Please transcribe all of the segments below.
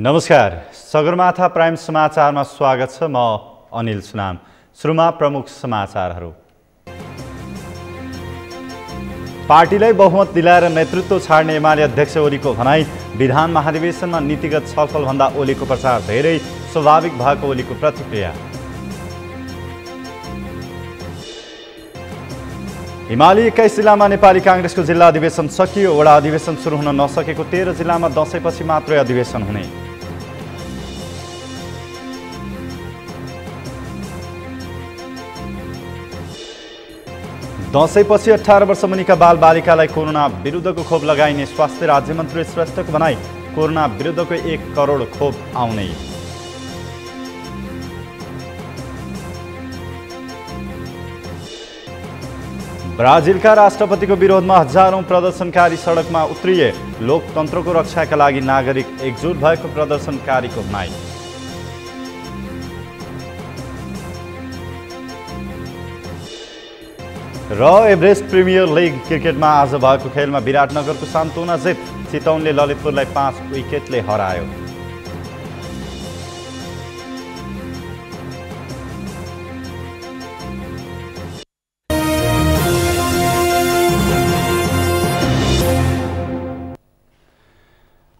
नमस्कार, सगरमाथा प्राइम समाचारमा स्वागत छ। म अनिल सुनाम। सुरुमा प्रमुख समाचारहरू। पार्टीलाई बहुमत दिलाएर नेतृत्व छाड्ने एमाले अध्यक्ष ओलीको भनाई। विधान महाधिवेशनमा नीतिगत छलफलभन्दा ओलीको प्रचार धेरै स्वाभाविक भएको ओलीको प्रतिक्रिया। हिमाली 21 जिल्लामा नेपाली कांग्रेसको जिल्ला अधिवेशन सकियो। वडा अधिवेशन सुरु हुन नसकेको 13 जिल्लामा दशैंपछि मात्रै अधिवेशन हुने। दशैंपछि 18 वर्ष मुनिका बालबालिकालाई कोरोना विरुद्धको खोप लगाइने स्वास्थ्य राज्यमन्त्री श्रेष्ठको भनाई। कोरोना विरुद्धको 1 करोड खोप आउने। ब्राजिलका राष्ट्रपतिको विरोधमा हजारौं प्रदर्शनकारी सडकमा उत्रिए। लोकतन्त्रको रक्षाका लागि नागरिक एकजुट भएको प्रदर्शनकारीको भनाई। र एभरेस्ट प्रिमियर लिग क्रिकेटमा आज भएको खेलमा विराटनगरको सान्तोना जित। चितवनले ललितपुरलाई 5 विकेटले हरायो।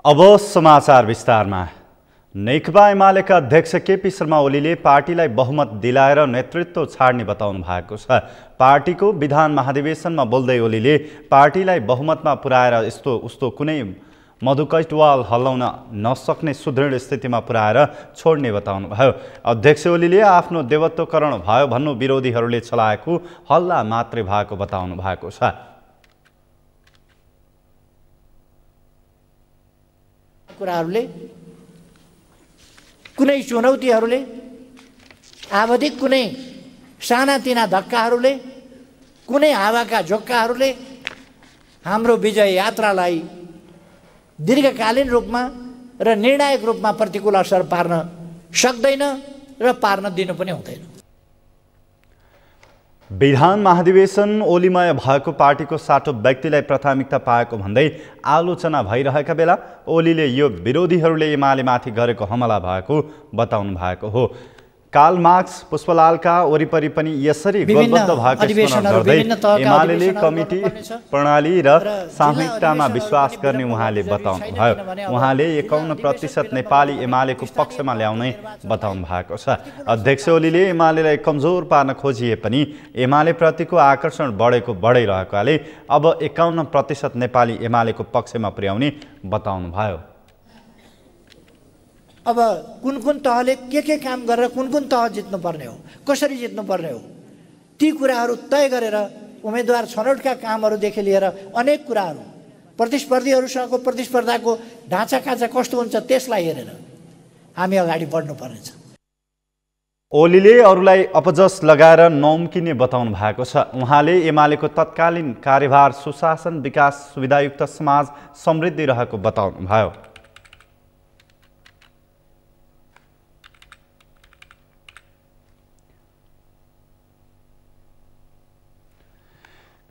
अब समाचार विस्तारमा। नेकपा एमालेका अध्यक्ष केपी शर्मा ओलीले पार्टीलाई बहुमत दिलाएर नेतृत्व छाड्ने बताउनु भएको छ। पार्टीको विधान महाधिवेशनमा बोल्दै ओलीले पार्टीलाई बहुमतमा पुर्याएर उस्तो कुनै मधुकैटवाल हल्लाउन नसक्ने सुदृढ स्थितिमा पुर्याएर छोड्ने बताउनुभयो। अध्यक्ष ओलीले आफ्नो देवत्वकरण भयो भन्नु विरोधीहरूले चलाएको हल्ला मात्रै भएको बताउनु भएको छ। कुराहरूले कुनै चुनौतीहरूले आवधिक कुनै सानातिना धक्काहरूले कुनै हावाका झोक्काहरूले हाम्रो विजय यात्रालाई दीर्घकालीन रूपमा र निर्णायक रूपमा प्रतिकूल असर पार्न सक्दैन र पार्न दिनु पनि हुँदैन। विधान महाधिवेशन ओलीमय भएको पार्टीको साटो व्यक्तिलाई प्राथमिकता पाएको भन्दै आलोचना भइरहेका बेला ओलीले यो विरोधीहरूले एमालेमाथि गरेको हमला भएको बताउनु भएको हो। कार्ल मार्क्स पुष्पलालका वरिपरि पनि यसरी गोलबद्ध भएको स्मरण गर्दै एमालेले कमिटी प्रणाली र सामूहिकतामा विश्वास गर्ने उहाँले बताउनुभयो। उहाँले 51% नेपाली एमालेको पक्षमा ल्याउने बताउनु भएको छ। अध्यक्ष ओलीले एमालेलाई कमजोर पार्न खोजिए पनि एमालेप्रतिको आकर्षण बढिरहेकाले अब 51% नेपाली एमालेको पक्षमा पुर्याउने बताउनुभयो। अब कुन तहले के काम गरेर कुन तह जित्नुपर्ने हो, कसरी जित्नुपर्ने हो, ती कुराहरू तय गरेर उम्मेदवार छनौटका कामहरूदेखि लिएर अनेक कुराहरू प्रतिस्पर्धीहरूसँगको प्रतिस्पर्धाको ढाँचाकाँचा कस्तो हुन्छ त्यसलाई हेरेर हामी अगाडि बढ्नुपर्नेछ। ओलीले अरूलाई अपजस लगाएर नउम्किने बताउनु भएको छ। उहाँले एमालेको तत्कालीन कार्यभार सुशासन, विकास, सुविधायुक्त समाज, समृद्धि रहेको बताउनुभयो।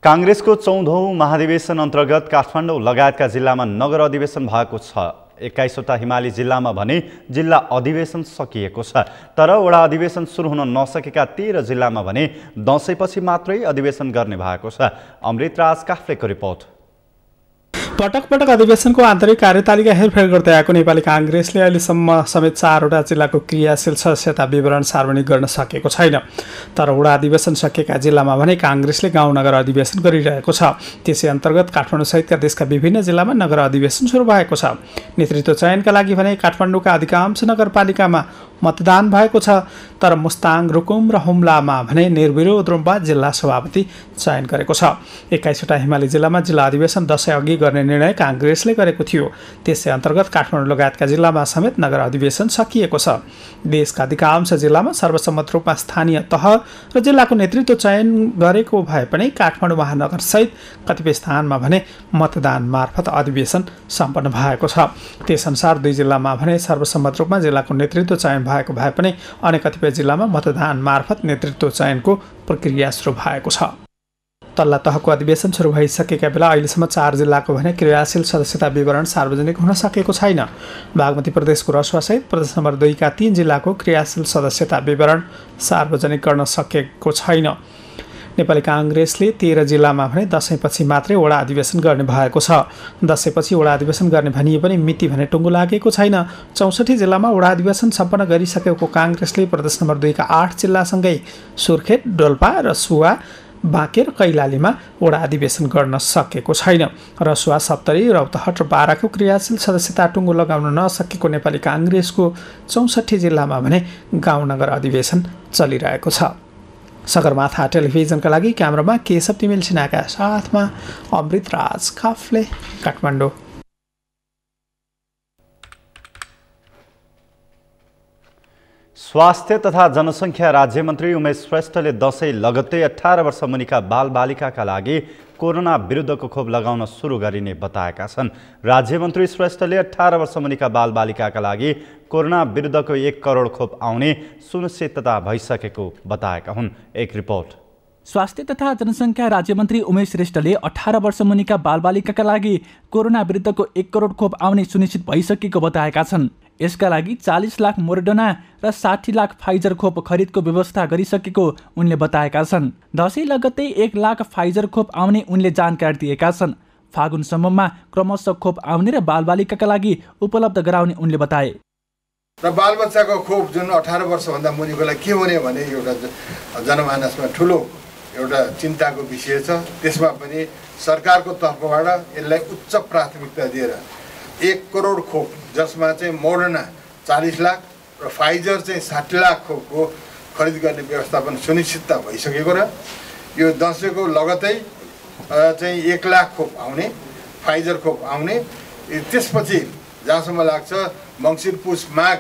कांग्रेसको 14औं महाधिवेशन अन्तर्गत काठमाडौँ लगायतका जिल्लामा नगर अधिवेशन भएको छ। 21वटा हिमाली जिल्लामा भने जिल्ला अधिवेशन सकिएको छ। तर वडा अधिवेशन सुरु हुन नसकेका 13 जिल्लामा भने दशैंपछि मात्रै अधिवेशन गर्ने भएको छ। अमृतराज काफ्लेको रिपोर्ट। पटक पटक अधिवेशनको आन्तरिक कार्यतालिका हेरफेर गर्दै आएको नेपाली कांग्रेसले अहिलेसम्म समेत 4वटा जिल्लाको क्रियाशील सदस्यता विवरण सार्वजनिक गर्न सकेको छैन। तर वडा अधिवेशन सकेका जिल्लामा भने कांग्रेसले गाउँ नगर अधिवेशन गरिरहेको छ। त्यसै अन्तर्गत काठमाडौँ सहितका देशका विभिन्न जिल्लामा नगर अधिवेशन सुरु भएको छ। नेतृत्व चयनका लागि भने काठमाडौँका अधिकांश नगरपालिकामा मतदान भएको छ। तर मुस्ताङ, रुकुम र हुम्लामा भने निर्विरोध रूपमा जिल्ला सभापति चयन गरेको छ। 21वटा हिमाली जिल्लामा जिल्ला अधिवेशन दशैं अघि गर्ने निर्णय कांग्रेसले गरेको थियो। त्यसै अन्तर्गत काठमाडौँ लगायतका जिल्लामा समेत नगर अधिवेशन सकिएको छ। देशका अधिकांश जिल्लामा सर्वसम्मत रूपमा स्थानीय तह र जिल्लाको नेतृत्व चयन गरेको भए पनि काठमाडौँ महानगर सहित कतिपय स्थानमा भने मतदान मार्फत अधिवेशन सम्पन्न भएको छ। त्यसअनुसार 2 जिल्लामा भने सर्वसम्मत रूपमा जिल्लाको नेतृत्व चयन भएको भए पनि अन्य कतिपय जिल्लामा मतदान मार्फत नेतृत्व चयनको प्रक्रिया सुरु भएको छ। तल्ला तहको अधिवेशन सुरु भइसकेका बेला अहिलेसम्म 4 जिल्लाको भने क्रियाशील सदस्यता विवरण सार्वजनिक हुन सकेको छैन। बागमती प्रदेशको रसुवासहित प्रदेश नम्बर 2 का 3 जिल्लाको क्रियाशील सदस्यता विवरण सार्वजनिक गर्न सकेको छैन। नेपाली काङ्ग्रेसले 13 जिल्लामा भने दशैँपछि मात्रै वडा अधिवेशन गर्ने भएको छ। दशैँपछि वडा अधिवेशन गर्ने भनिए पनि मिति भने टुङ्गो लागेको छैन। 64 जिल्लामा वडा अधिवेशन सम्पन्न गरिसकेको काङ्ग्रेसले प्रदेश नम्बर 2 का 8 जिल्लासँगै सुर्खेत, डोल्पा, रसुवा, बाँके र कैलालीमा वडा अधिवेशन गर्न सकेको छैन। रसुवा, सप्तरी, रौतहट र बाराको क्रियाशील सदस्यता टुङ्गो लगाउन नसकेको नेपाली काङ्ग्रेसको 64 जिल्लामा भने गाउँनगर अधिवेशन चलिरहेको छ। सगरमाथा टेलिभिजनका लागि क्यामेरामा केशव तिमेल सिन्हाका साथमा अमृत राज काफले, काठमाडौँ। स्वास्थ्य तथा जनसङ्ख्या राज्यमन्त्री उमेश श्रेष्ठले दशैँ लगत्तै 18 वर्ष मुनिका बालबालिकाका लागि कोरोना विरुद्धको खोप लगाउन सुरु गरिने बताएका छन्। राज्यमन्त्री श्रेष्ठले 18 वर्ष मुनिका बालबालिकाका लागि कोरोना विरुद्धको 1 करोड खोप आउने सुनिश्चितता भइसकेको बताएका हुन्। एक रिपोर्ट। स्वास्थ्य तथा जनसङ्ख्या राज्यमन्त्री उमेश श्रेष्ठले 18 वर्ष मुनिका बालबालिकाका लागि कोरोना विरुद्धको 1 करोड खोप आउने सुनिश्चित भइसकेको बताएका छन्। यसका लागि 40 लाख मोडर्ना र 60 लाख फाइजर खोप खरिदको व्यवस्था गरिसकेको उनले बताएका छन्। दशैँ लगत्तै 1 लाख फाइजर खोप आउने उनले जानकारी दिएका छन्। फागुनसम्ममा क्रमशः खोप आउने र बालबालिकाका लागि उपलब्ध गराउने उनले बताए। र बालबच्चाको खोप जुन 18 वर्षभन्दा मुनिकोलाई के हुने भने एउटा जनमानसमा ठुलो एउटा चिन्ताको विषय छ। त्यसमा पनि सरकारको तर्फबाट यसलाई उच्च प्राथमिकता दिएर 1 करोड खोप, जसमा चाहिँ मोडर्ना 40 लाख र फाइजर चाहिँ 60 लाख खोपको खरिद गर्ने व्यवस्थापन सुनिश्चितता भइसकेको र यो दसैँको लगत्तै चाहिँ 1 लाख खोप आउने, फाइजर खोप आउने। त्यसपछि जहाँसम्म लाग्छ मङ्सिर, पुस, माघ,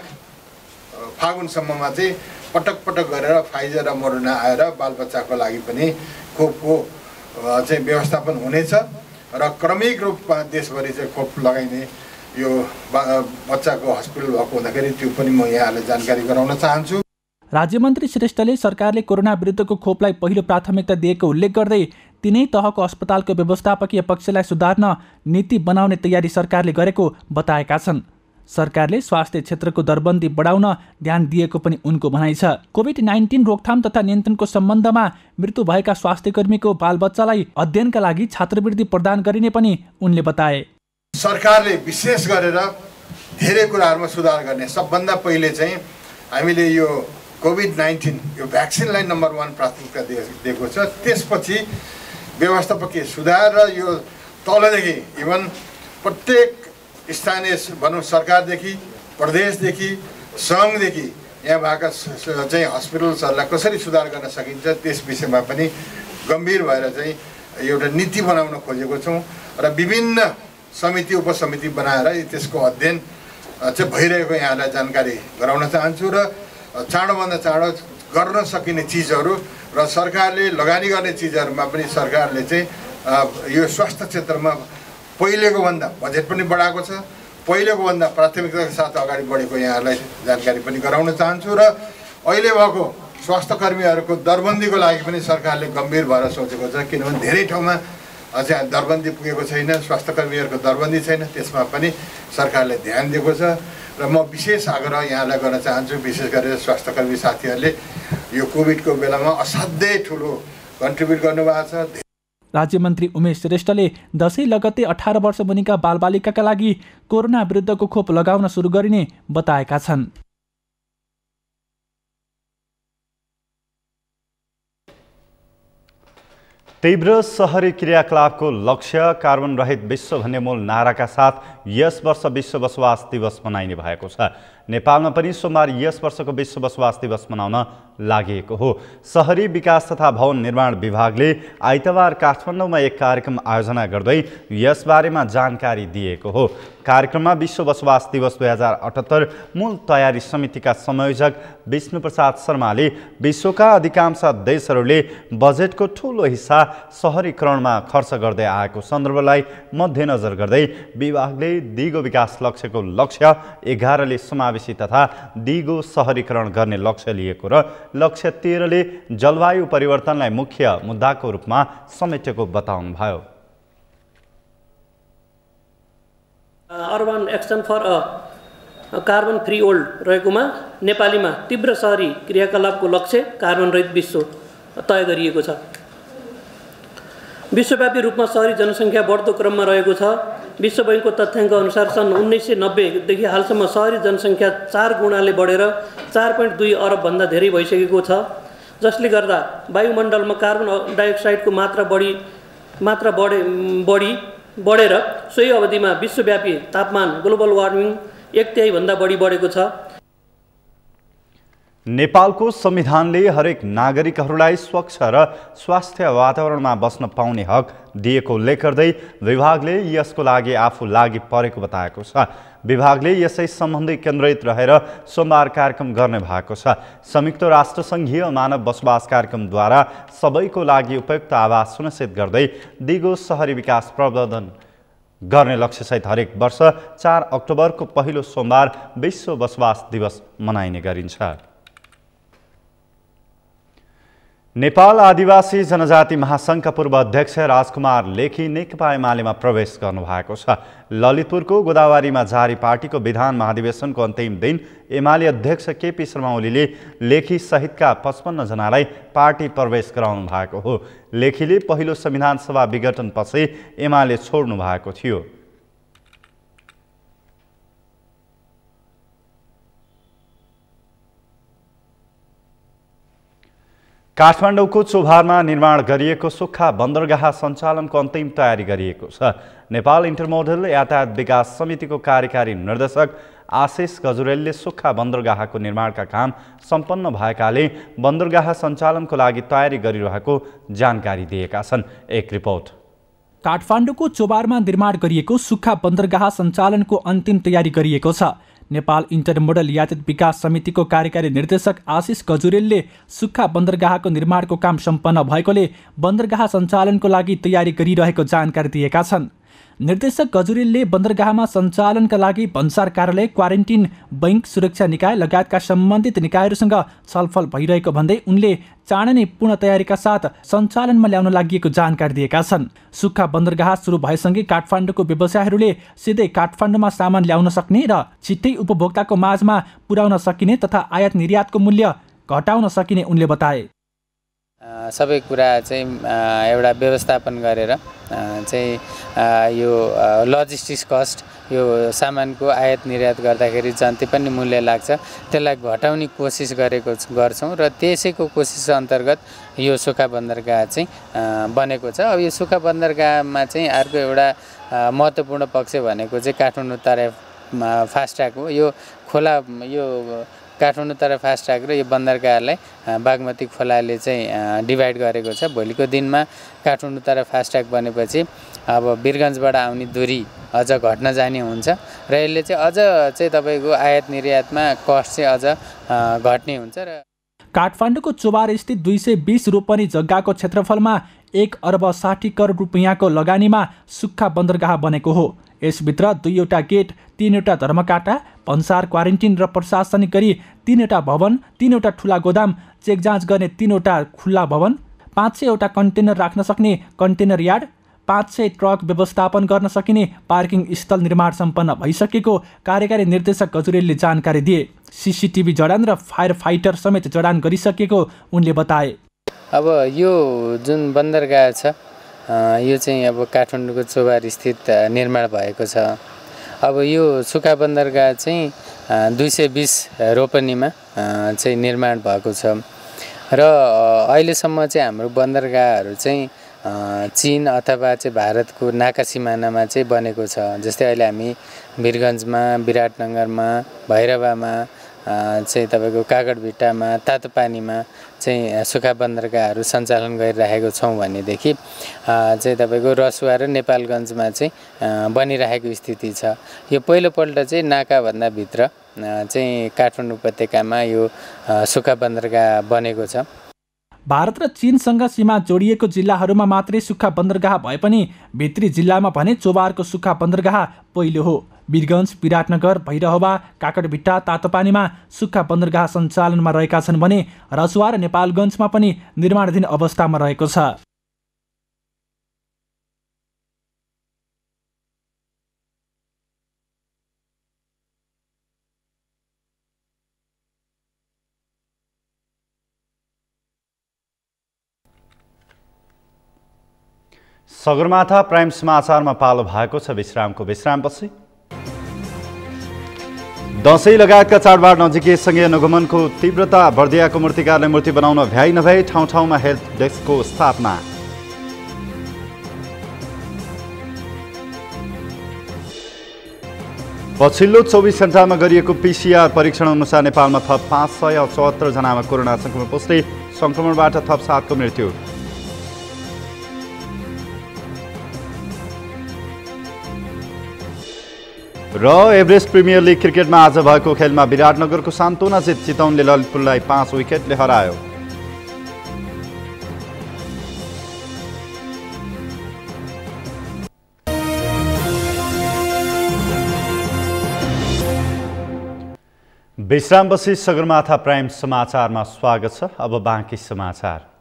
फागुनसम्ममा चाहिँ पटक पटक गरेर फाइजर र मोडर्ना आएर बालबच्चाको लागि पनि खोपको चाहिँ व्यवस्थापन हुनेछ र क्रमिक रूपमा देशभरि चाहिँ खोप लगाइने यो बच्चाको हस्पिटल भएको हुँदाखेरि त्यो पनि म यहाँलाई जानकारी गराउन चाहन्छु। राज्यमन्त्री श्रेष्ठले सरकारले कोरोना विरुद्धको खोपलाई पहिलो प्राथमिकता दिएको उल्लेख गर्दै तिनै तहको अस्पतालको व्यवस्थापकीय पक्षलाई सुधार्न नीति बनाउने तयारी सरकारले गरेको बताएका छन्। सरकारले स्वास्थ्य क्षेत्रको दरबन्दी बढाउन ध्यान दिएको पनि उनको भनाइ छ। कोभिड-19 रोकथाम तथा नियन्त्रणको सम्बन्धमा मृत्यु भएका स्वास्थ्यकर्मीको बालबच्चालाई अध्ययनका लागि छात्रवृत्ति प्रदान गरिने पनि उनले बताए। सरकारले विशेष गरेर धेरै कुराहरूमा सुधार गर्ने, सबभन्दा पहिले चाहिँ हामीले यो कोभिड-19 यो भ्याक्सिनलाई नम्बर 1 प्राथमिकता दिएको छ। त्यसपछि व्यवस्थापकीय सुधार र यो तलदेखि इभन प्रत्येक स्थानीय भनौँ सरकारदेखि, प्रदेशदेखि, सङ्घदेखि यहाँ भएका चाहिँ हस्पिटल्सहरूलाई कसरी सुधार गर्न सकिन्छ त्यस विषयमा पनि गम्भीर भएर चाहिँ एउटा नीति बनाउन खोजेको छौँ र विभिन्न समिति, उपसमिति बनाएर त्यसको अध्ययन चाहिँ भइरहेको यहाँलाई जानकारी गराउन चाहन्छु र चाँडोभन्दा चाँडो गर्न सकिने चिजहरू र सरकारले लगानी गर्ने चिजहरूमा पनि सरकारले चाहिँ यो स्वास्थ्य क्षेत्रमा पहिलेको भन्दा बजेट पनि बढाएको छ, पहिलेको भन्दा प्राथमिकताका साथ अगाडि बढेको यहाँहरूलाई जानकारी पनि गराउन चाहन्छु र अहिले भएको स्वास्थ्यकर्मीहरूको दरबन्दीको लागि पनि सरकारले गम्भीर भएर सोचेको छ। किनभने धेरै ठाउँमा अझै दरबन्दी पुगेको छैन, स्वास्थ्यकर्मीहरूको दरबन्दी छैन, त्यसमा पनि सरकारले ध्यान दिएको छ र म विशेष आग्रह यहाँलाई गर्न चाहन्छु। विशेष गरेर स्वास्थ्यकर्मी साथीहरूले यो कोभिडको बेलामा असाध्यै ठुलो कन्ट्रिब्युट गर्नुभएको छ। राज्यमन्त्री उमेश श्रेष्ठले दशैँ लगत्तै 18 वर्ष मुनिका बालबालिकाका लागि कोरोना विरुद्धको खोप लगाउन सुरु गरिने बताएका छन्। तीव्र सहरी क्रियाकलापको लक्ष्य कार्बन रहित विश्व भन्ने मूल नाराका साथ यस वर्ष विश्व बसोबास दिवस मनाइने भएको छ। नेपालमा पनि सोमबार यस वर्षको विश्व बसोबास दिवस मनाउन लागि हो। शहरी विकास तथा भवन निर्माण विभागले आइतबार काठमाडौँमा एक कार्यक्रम आयोजना गर्दै यसबारेमा जानकारी दिएको हो। कार्यक्रममा विश्व बसोबास दिवस 2078 मूल तयारी समितिका संयोजक विष्णुप्रसाद शर्माले विश्वका अधिकांश देशहरूले बजेटको ठूलो हिस्सा शहरीकरणमा खर्च गर्दै आएको सन्दर्भलाई मध्यनजर गर्दै विभागले दिगो विकास लक्ष्यको लक्ष्य 11 ले समावेश समावेशी तथा दिगो सहरीकरण गर्ने लक्ष्य लिएको र लक्ष्य 13 ले जलवायु परिवर्तनलाई मुख्य मुद्दाको रूपमा समेटेको बताउनुभयो। Urban action for a carbon free world रहेकोमा नेपालीमा तीव्र शहरी क्रियाकलापको लक्ष्य कार्बन रहित विश्व तय गरिएको छ। विश्वव्यापी रूपमा शहरी जनसङ्ख्या बढ्दो क्रममा रहेको छ। विश्व बैंकको तथ्याङ्क अनुसार सन् 1990 देखि हालसम्म शहरी जनसङ्ख्या 4 गुणाले बढेर 4.2 अरब भन्दा धेरै भइसकेको छ, जसले गर्दा वायुमण्डलमा कार्बन डाइअक्साइडको मात्रा बढेर सोही अवधिमा विश्वव्यापी तापमान ग्लोबल वार्मिङ 1/3 भन्दा बढी बढेको छ। नेपालको संविधानले हरेक नागरिकहरूलाई स्वच्छ र स्वास्थ्य वातावरणमा बस्न पाउने हक दिएको उल्लेख गर्दै विभागले यसको लागि आफू लागि परेको बताएको छ। विभागले यसै सम्बन्धी केन्द्रित रहेर सोमबार कार्यक्रम गर्ने भएको छ। संयुक्त राष्ट्रसङ्घीय मानव बसोबास कार्यक्रमद्वारा सबैको लागि उपयुक्त आवास सुनिश्चित गर्दै दिगो शहरी विकास प्रवर्धन गर्ने लक्ष्यसहित हरेक वर्ष 4 अक्टोबरको पहिलो सोमबार विश्व बसोबास दिवस मनाइने गरिन्छ। नेपाल आदिवासी जनजाति महासङ्घका पूर्व अध्यक्ष राजकुमार लेखी नेकपा एमालेमा प्रवेश गर्नुभएको छ। ललितपुरको गोदावरीमा जारी पार्टीको विधान महाधिवेशनको अन्तिम दिन एमाले अध्यक्ष केपी शर्मा ओलीले लेखी सहितका 55 जनालाई पार्टी प्रवेश गराउनु भएको हो। लेखीले पहिलो संविधान सभा विघटनपछि एमाले छोड्नु भएको थियो। काठमाडौँको चोभारमा निर्माण गरिएको सुक्खा बन्दरगाह सञ्चालनको अन्तिम तयारी गरिएको छ। नेपाल इन्टरमोडल यातायात विकास समितिको कार्यकारी निर्देशक आशिष गजुरेलले सुक्खा बन्दरगाहको निर्माणका काम सम्पन्न भएकाले बन्दरगाह सञ्चालनको लागि तयारी गरिरहेको जानकारी दिएका छन्। एक रिपोर्ट। काठमाडौँको चोभारमा निर्माण गरिएको सुक्खा बन्दरगाह सञ्चालनको अन्तिम तयारी गरिएको छ। नेपाल इन्टरमोडल यातायात विकास समितिको कार्यकारी निर्देशक आशिष गजुरेलले सुक्खा बन्दरगाहको निर्माणको काम सम्पन्न भएकोले बन्दरगाह सञ्चालनको लागि तयारी गरिरहेको जानकारी दिएका छन्। निर्देशक गजुरेलले बन्दरगाहमा सञ्चालनका लागि भन्सार कार्यालय, क्वारेन्टिन, बैंक, सुरक्षा निकाय लगायतका सम्बन्धित निकायहरूसँग छलफल भइरहेको भन्दै उनले चाँडै नै पूर्ण तयारीका साथ सञ्चालनमा ल्याउन लागि जानकारी दिएका छन्। सुक्खा बन्दरगाह सुरु भएसँगै काठमाडौँको व्यवसायीहरूले सिधै काठमाडौँमा सामान ल्याउन सक्ने र छिट्टै उपभोक्ताको माझमा पुर्याउन सकिने तथा आयात निर्यातको मूल्य घटाउन सकिने उनले बताए। सबै कुरा चाहिँ एउटा व्यवस्थापन गरेर चाहिँ यो लजिस्टिक्स कस्ट, यो सामानको आयात निर्यात गर्दाखेरि जति पनि मूल्य लाग्छ त्यसलाई घटाउने कोसिस गर्छौँ र त्यसैको कोसिस अन्तर्गत यो सुक्खा बन्दरगाह चाहिँ बनेको छ। अब यो सुक्खा बन्दरगाहमा चाहिँ अर्को एउटा महत्त्वपूर्ण पक्ष भनेको चाहिँ काठमाडौँ तराई फास्ट ट्र्याक हो। यो खोला, यो काठमाडौँ तराई फास्ट ट्र्याक र यो बन्दरगाहलाई बागमती खोलाले चाहिँ डिभाइड गरेको छ। भोलिको दिनमा काठमाडौँ तराई फास्ट ट्र्याक बनेपछि अब वीरगन्जबाट आउने दूरी अझ घट्न जाने हुन्छ र यसले चाहिँ अझ चाहिँ तपाईँको आयात निर्यातमा कस्ट चाहिँ अझ घट्ने हुन्छ। र काठमाडौँको चोभार स्थित 220 रोपनी जग्गाको क्षेत्रफलमा 1 अर्ब 60 करोड रुपियाँको लगानीमा सुक्खा बन्दरगाह बनेको हो। यसभित्र 2वटा गेट, 3वटा धर्मकाटा, भन्सार, क्वारेन्टिन र प्रशासनिक गरी 3वटा भवन, 3वटा ठुला गोदाम, चेक जाँच गर्ने 3वटा खुल्ला भवन, 500वटा कन्टेनर राख्न सक्ने कन्टेनर यार्ड, 500 ट्रक व्यवस्थापन गर्न सकिने पार्किङ स्थल निर्माण सम्पन्न भइसकेको कार्यकारी निर्देशक गजुरेलले जानकारी दिए। सीसीटीभी जडान र फायर फाइटर समेत जडान गरिसकेको उनले बताए। अब यो जुन बन्दरगाह छ यो चाहिँ अब काठमाडौँको चोभार स्थित निर्माण भएको छ। अब यो सुक्खा बन्दरगाह चाहिँ 220 रोपनीमा चाहिँ निर्माण भएको छ र अहिलेसम्म चाहिँ हाम्रो बन्दरगाहहरू चाहिँ चीन अथवा चाहिँ भारतको नाका सिमानामा चाहिँ बनेको छ। जस्तै अहिले हामी वीरगन्जमा, विराटनगरमा, भैरवामा चाहिँ तपाईँको कागडभिट्टामा, तातोपानीमा चाहिँ सुक्खा बन्दरगाहहरू सञ्चालन गरिरहेको छौँ भनेदेखि चाहिँ तपाईँको रसुवा र नेपालगञ्जमा चाहिँ बनिरहेको स्थिति छ। यो पहिलोपल्ट चाहिँ नाकाभन्दा भित्र चाहिँ काठमाडौँ उपत्यकामा यो सुक्खा बन्दरगाह बनेको छ। भारत र चीनसँग सीमा जोडिएको जिल्लाहरूमा मात्रै सुक्खा बन्दरगाह भए पनि भित्री जिल्लामा भने चोभारको सुक्खा बन्दरगाह पहिलो हो। वीरगञ्ज, विराटनगर, भैरहवा, काकटभिट्टा, तातोपानीमा सुक्खा बन्दरगाह सञ्चालनमा रहेका छन् भने रसुवा र नेपालगञ्जमा पनि निर्माणाधीन अवस्थामा रहेको छ। सगरमाथा प्राइम समाचारमा पालो भएको छ विश्रामको। विश्रामपछि दशैं लगायतका चाडबाड नजिकैसँगै अनुगमनको तीव्रता, बर्दियाको मूर्तिकारले मूर्ति बनाउन भ्याइ नभए ठाउँ ठाउँमा हेल्प डेस्कको स्थापना। पछिल्लो 24 घण्टामा गरिएको PCR परीक्षण अनुसार नेपालमा थप 574 जनामा कोरोना संक्रमण पुष्टि, संक्रमणबाट थप 7 को मृत्यु। र एभरेस्ट प्रिमियर लिग क्रिकेटमा आज भएको खेलमा विराटनगरको सान्तोना जित, चितवनले ललितपुरलाई 5 विकेटले हरायो। विश्रामपछि सगरमाथा प्राइम समाचारमा स्वागत छ। अब बाँकी समाचार।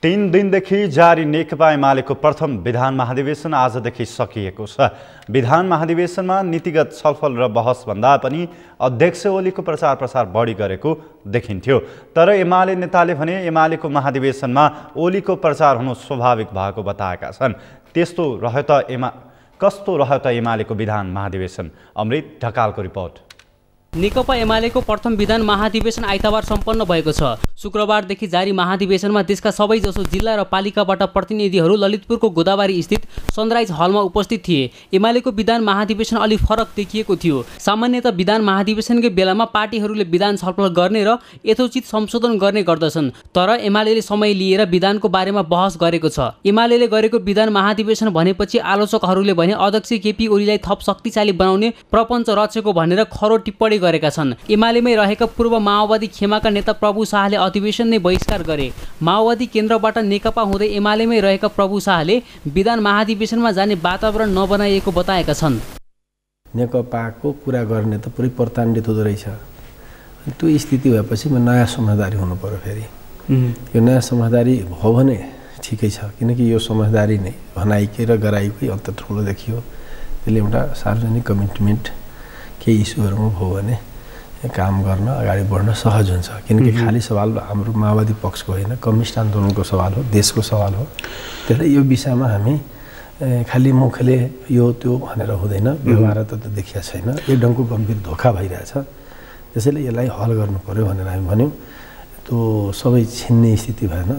3 दिनदेखि जारी नेकपा एमालेको प्रथम विधान महाधिवेशन आजदेखि सकिएको छ। विधान महाधिवेशनमा नीतिगत छलफल र बहस भन्दा पनि अध्यक्ष ओलीको प्रचार प्रसार बढी गरेको देखिन्थ्यो। तर एमाले नेताले भने एमालेको महाधिवेशनमा ओलीको प्रचार हुनु स्वाभाविक भएको बताएका छन्। कस्तो रह्यो त एमालेको विधान महाधिवेशन? अमृत ढकालको रिपोर्ट। नेकपा एमालेको प्रथम विधान महाधिवेशन आइतबार सम्पन्न भएको छ। शुक्रबारदेखि जारी महाधिवेशनमा देशका सबैजसो जिल्ला र पालिकाबाट प्रतिनिधिहरू ललितपुरको गोदावरी स्थित सनराइज हलमा उपस्थित थिए। एमालेको विधान महाधिवेशन अलि फरक देखिएको थियो। सामान्यतः विधान महाधिवेशनकै बेलामा पार्टीहरूले विधान छलफल गर्ने र यथोचित संशोधन गर्ने गर्दछन्। तर एमालेले समय लिएर विधानको बारेमा बहस गरेको छ। एमालेले गरेको विधान महाधिवेशन भनेपछि आलोचकहरूले भने अध्यक्ष केपी ओलीलाई थप शक्तिशाली बनाउने प्रपञ्च रचेको भनेर खरो टिप्पणी गरेका छन्। एमालेमै रहेका पूर्व माओवादी खेमाका नेता प्रभु शाहले अधिवेशन नै बहिष्कार गरे। माओवादी केन्द्रबाट नेकपा हुँदै एमालेमै रहेका प्रभु शाहले विधान महाधिवेशनमा जाने वातावरण नबनाइएको बताएका छन्। नेकपाको कुरा गर्ने त पुरै प्रताण्डित हुँदो रहेछ। त्यो स्थिति भएपछि नयाँ समझदारी हुनु पर्यो। फेरि यो नयाँ समझदारी हो भने ठिकै छ, किनकि यो समझदारी नै भनाइकै र गराइकै अन्त ठुलो देखियो। त्यसले एउटा सार्वजनिक कमिटमेन्ट केही इस्युहरूमा भयो भने काम गर्न अगाडि बढ्न सहज हुन्छ। किनकि खाली सवाल हाम्रो माओवादी पक्षको होइन, कम्युनिस्ट आन्दोलनको सवाल हो, देशको सवाल हो। त्यसले यो विषयमा हामी खाली मुखले यो त्यो भनेर हुँदैन। व्यवहार त देखिया छैन, एक ढङ्गको गम्भीर धोका भइरहेछ। त्यसैले यसलाई हल गर्नु पर्यो भनेर हामी भन्यौँ। त्यो सबै छिन्ने स्थिति भएन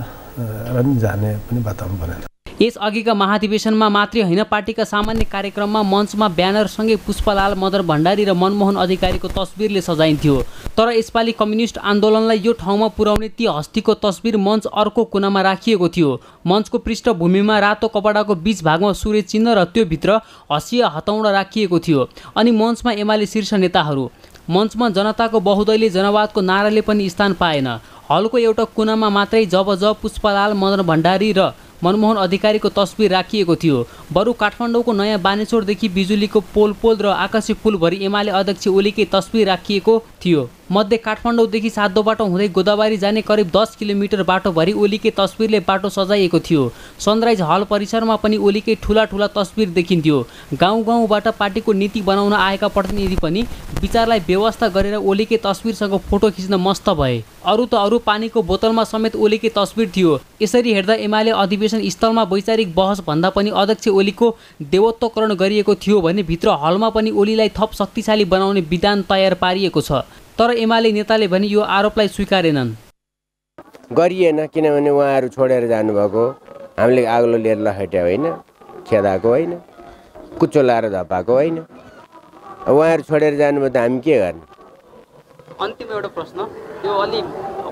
र जाने पनि वातावरण बनेन। यस अघिका महाधिवेशनमा मात्रै होइन, पार्टीका सामान्य कार्यक्रममा मञ्चमा ब्यानरसँगै पुष्पलाल, मदन भण्डारी र मनमोहन अधिकारीको तस्बिरले सजाइन्थ्यो। तर यसपालि कम्युनिस्ट आन्दोलनलाई यो ठाउँमा पुर्याउने ती हस्तीको तस्बिर मञ्च अर्को कुनामा राखिएको थियो। मञ्चको पृष्ठभूमिमा रातो कपडाको बीच भागमा सूर्य चिन्ह र त्योभित्र हँसिया हतौडा राखिएको थियो। अनि मञ्चमा एमाले शीर्ष नेताहरू। मञ्चमा जनताको बहुदलीय जनवादको नाराले पनि स्थान पाएन। हलको एउटा कुनामा मात्रै जब पुष्पलाल, मदन भण्डारी र मनमोहन अधिकारीको तस्बिर राखिएको थियो। बरु काठमाडौँको नयाँ बानेश्वरदेखि बिजुलीको पोल र आकाशी पुलभरि एमाले अध्यक्ष ओलीकै तस्बिर राखिएको थियो। मध्य काठमाडौँदेखि सातो बाटो हुँदै गोदावरी जाने करिब 10 किलोमिटर बाटोभरि ओलीकै तस्बिरले बाटो सजाइएको थियो। सनराइज हल परिसरमा पनि ओलीकै ठुला ठुला तस्बिर देखिन्थ्यो। गाउँ गाउँबाट पार्टीको नीति बनाउन आएका प्रतिनिधि पनि विचारलाई व्यवस्था गरेर ओलीकै तस्बिरसँग फोटो खिच्न मस्त भए। अरू त अरू, पानीको बोतलमा समेत ओलीकै तस्बिर थियो। यसरी हेर्दा एमाले अधिवेशन स्थलमा वैचारिक बहस भन्दा पनि अध्यक्ष ओलीको देवत्वकरण गरिएको थियो भने भित्र हलमा पनि ओलीलाई थप शक्तिशाली बनाउने विधान तयार पारिएको छ। तर एमाले नेताले भने यो आरोपलाई स्वीकारेनन्। गरिएन, किनभने उहाँहरू छोडेर जानुभएको, हामीले आगो लिएर लखेट्या होइन, खेदाएको होइन, कुचो लाएर धपाएको होइन। उहाँहरू छोडेर जानुभयो त हामी के गर्ने? अन्तिम एउटा प्रश्न, यो अलि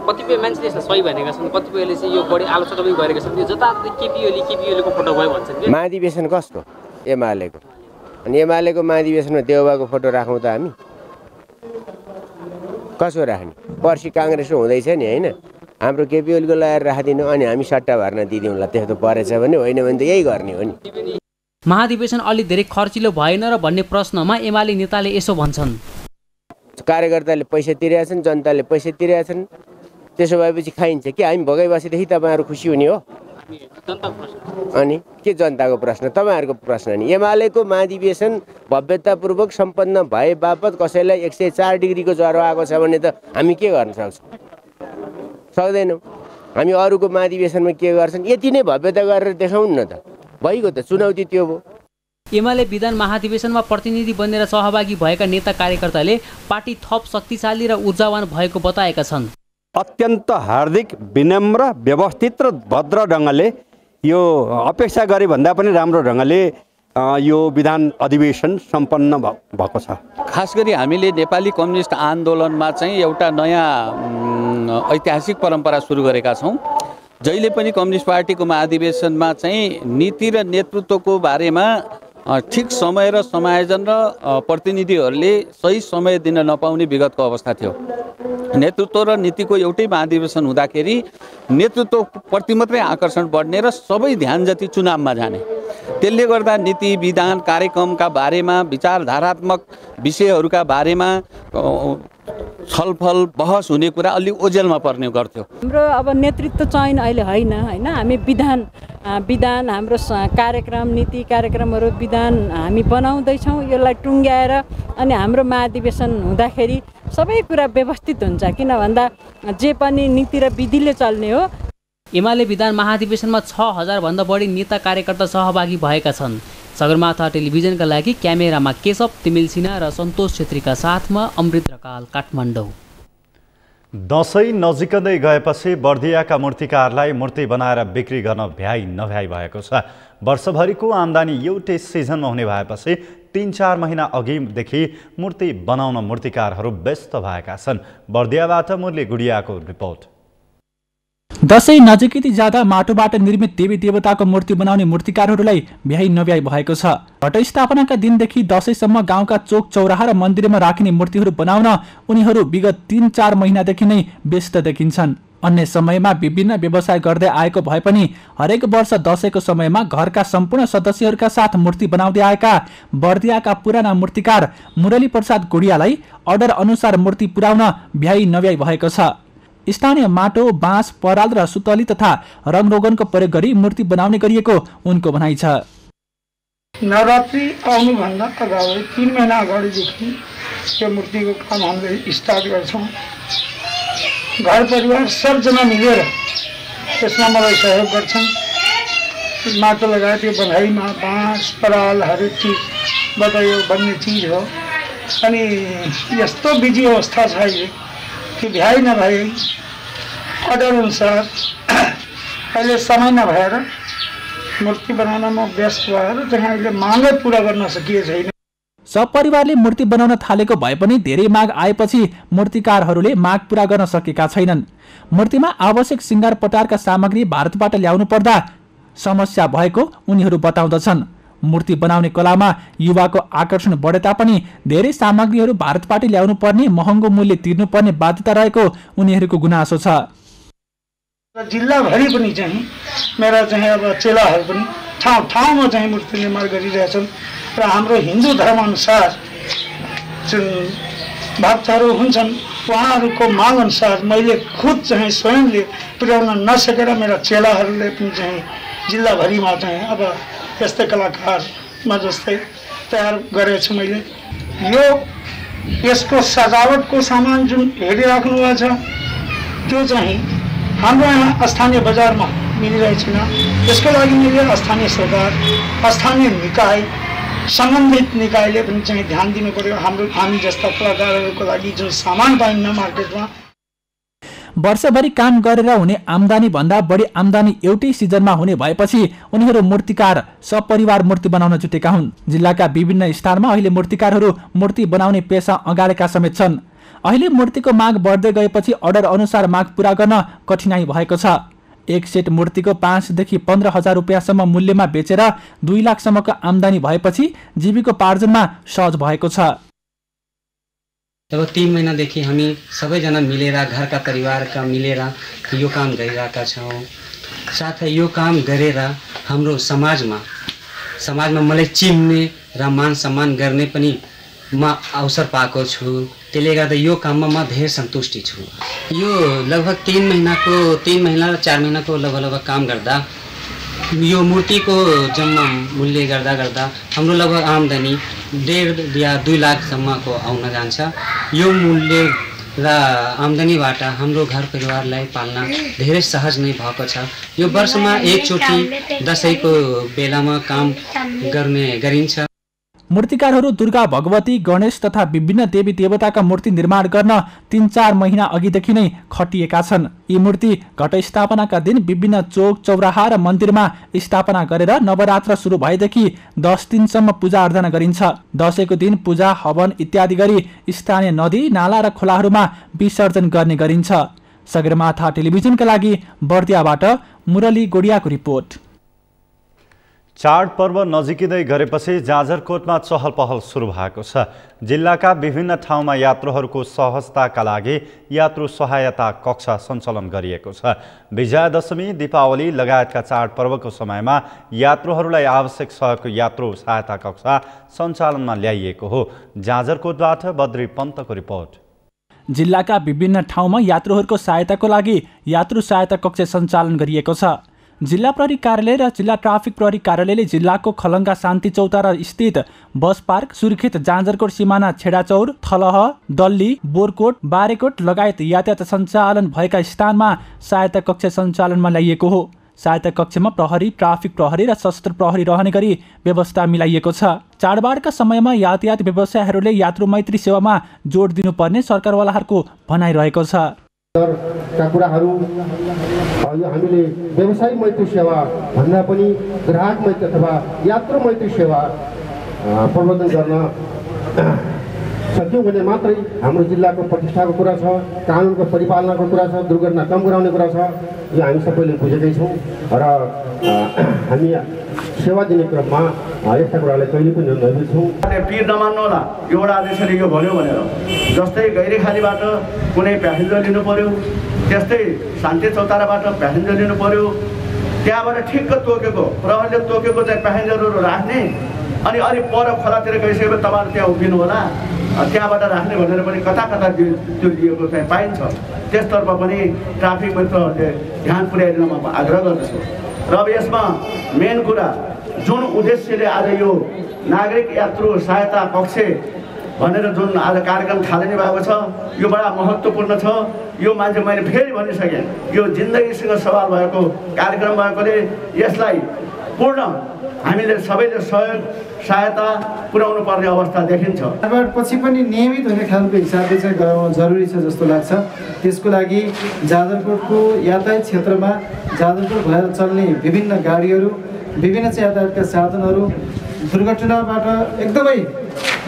कतिपय मान्छेले यसलाई सही भनेका छन्, कतिपयले चाहिँ यो बढी आलोचना पनि गरेका छन्। यो जताततै केपी ओलीको फोटो भयो भन्छन्। महाधिवेशन कसको? एमालेको। अनि एमालेको महाधिवेशनमा देउबाको फोटो राखौँ त हामी? कसो राख्ने? पर्सि काङ्ग्रेसको हुँदैछ नि, होइन? हाम्रो केपी ओलीको लगाएर राखिदिनु अनि हामी सट्टा भर्न दिदिउँला। त्यस्तो परेछ भने, होइन भने त यही गर्ने हो नि। महाधिवेशन अलि धेरै खर्चिलो भएन र भन्ने प्रश्नमा एमाले नेताले यसो भन्छन्। कार्यकर्ताले पैसा तिरेछन्, जनताले पैसा तिरेछन्, त्यसो भएपछि खाइन्छ कि हामी भोगै बसेदेखि तपाईँहरू खुसी हुने हो? अनि के जनताको प्रश्न? तपाईँहरूको प्रश्न नि। एमालेको महाधिवेशन भव्यतापूर्वक सम्पन्न भए बापत कसैलाई 104 डिग्रीको ज्वरो आएको छ भने त हामी के गर्न सक्छौँ? सक्दैनौँ। हामी अरूको महाधिवेशनमा के गर्छन् यति नै भव्यता गरेर देखाउन् न त। भइगयो त, चुनौती त्यो भयो। एमाले विधान महाधिवेशनमा प्रतिनिधि बनेर सहभागी भएका नेता कार्यकर्ताले पार्टी थप शक्तिशाली र ऊर्जावान भएको बताएका छन्। अत्यन्त हार्दिक, विनम्र, व्यवस्थित र भद्र ढङ्गले यो अपेक्षा गरे भन्दा पनि राम्रो ढङ्गले यो विधान अधिवेशन सम्पन्न भएको छ। खास गरी हामीले नेपाली कम्युनिस्ट आन्दोलनमा चाहिँ एउटा नयाँ ऐतिहासिक परम्परा सुरु गरेका छौँ। जहिले पनि कम्युनिस्ट पार्टीको महाधिवेशनमा चाहिँ नीति र नेतृत्वको बारेमा ठिक समय र समायोजन र प्रतिनिधिहरूले सही समय दिन नपाउने विगतको अवस्था थियो। नेतृत्व र नीतिको एउटै महाधिवेशन हुँदाखेरि नेतृत्वप्रति मात्रै आकर्षण बढ्ने र सबै ध्यान जति चुनावमा जाने। त्यसले गर्दा नीति, विधान, कार्यक्रमका बारेमा, विचारधारात्मक विषयहरूका बारेमा छलफल बहस हुने कुरा अलि ओझेलमा पर्ने गर्थ्यो। हाम्रो अब नेतृत्व चयन अहिले होइन, हामी विधान हाम्रो कार्यक्रम, नीति कार्यक्रमहरू विधान हामी बनाउँदैछौँ। यसलाई टुङ्ग्याएर अनि हाम्रो महाधिवेशन हुँदाखेरि सबै कुरा व्यवस्थित हुन्छ। किन भन्दा जे पनि नीति र विधिले चल्ने हो। एमाले विधान महाधिवेशनमा 6000 भन्दा बढी नेता कार्यकर्ता सहभागी भएका छन्। सगरमाथा टेलिभिजनका लागि क्यामेरामा केशव तिमिल सिन्हा र सन्तोष छेत्रीका साथमा अमृत रकाल, काठमाडौँ। दसैँ नजिकै गएपछि बर्दियाका मूर्तिकारलाई मूर्ति बनाएर बिक्री गर्न भ्याइ नभ्याइ भएको छ। वर्षभरिको आम्दानी एउटै सिजनमा हुने भएपछि 3-4 महिना अघिदेखि मूर्ति बनाउन मूर्तिकारहरू व्यस्त भएका छन्। बर्दियाबाट मुरली गुडियाको रिपोर्ट। दसैँ नजिकै जाँदा माटोबाट निर्मित देवी देवताको मूर्ति बनाउने मूर्तिकारहरूलाई भ्याइ नभ्याइ भएको छ। घटस्थापनाका दिनदेखि दसैँसम्म गाउँका चोक चौराहा र मन्दिरमा राखिने मूर्तिहरू बनाउन उनीहरू विगत 3-4 महिनादेखि नै व्यस्त देखिन्छन्। अन्य समयमा विभिन्न व्यवसाय गर्दै आएको भए पनि हरेक वर्ष दसैँको समयमा घरका सम्पूर्ण सदस्यहरूका साथ मूर्ति बनाउँदै आएका बर्दियाका पुराना मूर्तिकार मुरली प्रसाद गुडियालाई अर्डर अनुसार मूर्ति पुर्याउन भ्याइ नभ्याइ भएको छ। स्थानीय माटो, बाँस, पराल र सुतली तथा रङरोगनको प्रयोग गरी मूर्ति बनाउने गरिएको उनको भनाइ छ। नवरात्रि आउनुभन्दा अगाडि 3 महिना अगाडिदेखि यो मूर्तिको काम हामीले स्टार्ट गर्छौँ। घर परिवार सबजना मिलेर त्यसमा मलाई सहयोग गर्छन्। माटो लगायत यो बनाइमा बाँस, पराल हरेक चिजबाट यो बन्ने चिज हो। अनि यस्तो बिजी अवस्था छ अहिले कि भ्याइ नभए अर्डर अनुसार अहिले समय नभएर मूर्ति बनाउनमा व्यस्त भएर चाहिँ अहिले मागै पुरा गर्न सकिएको छैन। सपरिवारले मूर्ति बनाउन थालेको भए पनि धेरै माग आएपछि मूर्तिकारहरूले माग पूरा गर्न सकेका छैनन्। मूर्तिमा आवश्यक सिंगार पटारका सामग्री भारतबाट ल्याउनु पर्दा समस्या भएको उनीहरू बताउँदछन्। मूर्ति बनाउने कलामा युवाको आकर्षण बढे तापनि धेरै सामग्रीहरू भारतबाट ल्याउनु पर्ने, महँगो मूल्य तिर्नुपर्ने बाध्यता रहेको उनीहरूको गुनासो छ। जिल्लाभरि पनि चाहिँ मेरा चाहिँ अब चेलाहरू पनि ठाउँ ठाउँमा चाहिँ मूर्ति निर्माण गरिरहेछन् र हाम्रो हिन्दू धर्मअनुसार जुन भक्तहरू हुन्छन् उहाँहरूको माग अनुसार मैले खुद चाहिँ स्वयंले पुर्याउन नसकेर मेरा चेलाहरूले पनि चाहिँ जिल्लाभरिमा चाहिँ अब यस्तै कलाकारमा जस्तै तयार गरेको छु मैले। यो यसको सजावटको सामान जुन हेरिराख्नु भएको छ त्यो चाहिँ हाम्रो यहाँ स्थानीय बजारमा मिलिरहेको छैन। यसको लागि मैले स्थानीय सरकार, स्थानीय निकाय, सम्बन्धित निकायले पनि चाहिँ ध्यान दिनु पर्यो। हामी जस्ता कलाकारहरूको लागि जुन सामान पाइन्न मार्केटमा। वर्षभरि काम गरेर हुने आम्दानी भन्दा बढी आम्दानी एउटै सिजनमा हुने भएपछि उनीहरू मूर्तिकार सपरिवार मूर्ति बनाउन जुटेका हुन्। जिल्लाका विभिन्न स्थानमा अहिले मूर्तिकारहरू मूर्ति बनाउने पेसा अगाडेका समेत छन्। अहिले मूर्तिको माग बढ्दै गएपछि अर्डर अनुसार माग पूरा गर्न कठिनाई भएको छ। एक सेट मूर्तिको 5 देखि 15 हजार रुपियाँसम्म मूल्यमा बेचेर 2 लाखसम्मको आम्दानी भएपछि जीविकोपार्जनमा सहज भएको छ। जब 3 महिनादेखि हामी सबैजना मिलेर घरका परिवारका मिलेर यो काम गरिरहेका छौँ। साथै यो काम गरेर हाम्रो समाजमा समाजमा मलाई चिन्ने र मान सम्मान गर्ने पनि म अवसर पाएको छु। त्यसले गर्दा यो काममा म धेरै सन्तुष्टि छु। यो लगभग 3 महिना र 4 महिनाको लगभग काम गर्दा यो मूर्तिको जम्मा मूल्य गर्दा हाम्रो लगभग आम्दानी 1.5 या 2 लाखसम्मको आउन जान्छ। यो मूल्य र आम्दानीबाट हाम्रो घर परिवारलाई पाल्न धेरै सहज नै भएको छ। यो वर्षमा एकचोटि दसैँको बेलामा काम गर्ने गरिन्छ। मूर्तिकारहरू दुर्गा भगवती गणेश तथा विभिन्न देवी देवताका मूर्ति निर्माण गर्न 3-4 महिना अघिदेखि नै खटिएका छन्। यी मूर्ति घटस्थापनाका दिन विभिन्न चोक चौराहा र मन्दिरमा स्थापना गरेर नवरात्र सुरु भएदेखि 10 दिनसम्म पूजा अर्चना गरिन्छ। दसैँको दिन पूजा हवन इत्यादि गरी स्थानीय नदी नाला र खोलाहरूमा विसर्जन गर्ने गरिन्छ। सगरमाथा टेलिभिजनका लागि बर्दियाबाट मुरली गोडियाको रिपोर्ट। चाडपर्व नजिकिँदै गरेपछि जाजरकोटमा चहल पहल सुरु भएको छ। जिल्लाका विभिन्न ठाउँमा यात्रुहरूको सहजताका लागि यात्रु सहायता कक्ष सञ्चालन गरिएको छ। विजयादशमी दीपावली लगायतका चाडपर्वको समयमा यात्रुहरूलाई आवश्यक सहयोग यात्रु सहायता कक्ष सञ्चालनमा ल्याइएको हो। जाजरकोटबाट बद्री पन्तको रिपोर्ट। जिल्लाका विभिन्न ठाउँमा यात्रुहरूको सहायताको लागि यात्रु सहायता कक्ष सञ्चालन गरिएको छ। जिल्ला प्रहरी कार्यालय र जिल्ला ट्राफिक प्रहरी कार्यालयले जिल्लाको खलङ्गा शान्ति चौतारा स्थित बस पार्क, सुर्खेत जाजरकोट सिमाना छेडाचौर, थलह, दल्ली, बोरकोट, बारेकोट लगायत यातायात सञ्चालन भएका स्थानमा सहायता कक्ष सञ्चालनमा ल्याइएको हो। सहायता कक्षमा प्रहरी, ट्राफिक प्रहरी र सशस्त्र प्रहरी रहने गरी व्यवस्था मिलाइएको छ। चाडबाडका समयमा यातायात व्यवसायहरूले यात्रु मैत्री सेवामा जोड दिनुपर्ने सरकारवालाहरूको भनाइरहेको छ। का कुराहरू यो हामीले व्यवसायिक मैत्री सेवा भन्दा पनि ग्राहक मैत्री अथवा यात्रु मैत्री सेवा प्रवर्धन गर्न सक्यौँ भने मात्रै हाम्रो जिल्लाको प्रतिष्ठाको कुरा छ, कानुनको परिपालनाको कुरा छ, दुर्घटना कम गराउने कुरा छ। यो हामी सबैले बुझेकै छौँ र हामी सेवा दिने क्रममा यस्ता कुरालाई कहिले पनि नबिर्सौँ। पिर नमान्नु होला, एउटा आदेशले यो भन्यो भनेर। जस्तै गैरेखालीबाट कुनै प्यासेन्जर लिनु पर्यो, त्यस्तै शान्ति चौताराबाट प्यासेन्जर लिनु पर्यो, त्यहाँबाट ठिक्क तोकेको प्रहरीले तोकेको चाहिँ प्यासेन्जरहरू राख्ने अनि अलिक पर खोलातिर गइसकेपछि तपाईँहरू त्यहाँ उभिनु होला, त्यहाँबाट राख्ने भनेर पनि कता कता त्यो दिएको चाहिँ पाइन्छ। त्यसतर्फ पनि ट्राफिक मित्रहरूले ध्यान पुर्याइदिन म आग्रह गर्दछु। र अब यसमा मेन कुरा जुन उद्देश्यले आज यो नागरिक यात्रु सहायता कक्ष भनेर जुन आज कार्यक्रम थालिने भएको छ, यो बडा महत्त्वपूर्ण छ। यो मान्छे मैले फेरि भनिसकेँ, यो जिन्दगीसँग सवाल भएको कार्यक्रम भएकोले यसलाई पूर्ण हामीले सबैले सहयोग सहायता पुर्याउनु पर्ने अवस्था देखिन्छ। पछि पनि नियमित हुने खालको हिसाबले चाहिँ गराउनु जरुरी छ जस्तो लाग्छ। त्यसको लागि जाजरकोटको यातायात क्षेत्रमा जाजरकोट भएर चल्ने विभिन्न गाडीहरू, विभिन्न चाहिँ यातायातका साधनहरू दुर्घटनाबाट एकदमै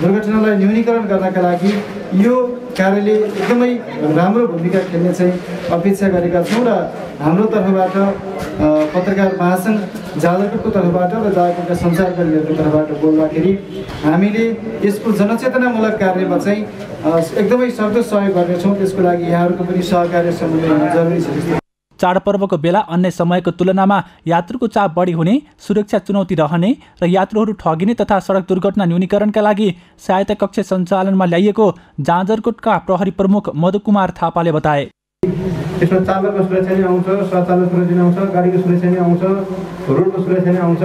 दुर्घटनालाई न्यूनीकरण गर्नका लागि यो कार्यले एकदमै राम्रो भूमिका खेल्ने चाहिँ अपेक्षा गरेका छौँ। र हाम्रो तर्फबाट पत्रकार महासङ्घ जाजरकोटको तर्फबाट र जाजरकोटका सञ्चारकर्मीहरूको तर्फबाट बोल्दाखेरि हामीले यसको जनचेतनामूलक कार्यमा चाहिँ एकदमै सक्दो सहयोग गर्नेछौँ। त्यसको लागि यहाँहरूको पनि सहकार्य सम्बन्ध हुन जरुरी छ। चाडपर्वको बेला अन्य समयको तुलनामा यात्रुको चाप बढी हुने, सुरक्षा चुनौती रहने र यात्रुहरू ठगिने तथा सडक दुर्घटना न्यूनीकरणका लागि सहायता कक्ष सञ्चालनमा ल्याइएको जाजरकोटका प्रहरी प्रमुख मधुकुमार थापाले बताए। त्यसमा चालकको सुरक्षा नै आउँछ, सचालक सुरक्षा नै आउँछ, गाडीको सुरक्षा नै आउँछ, रोडको सुरक्षा नै आउँछ।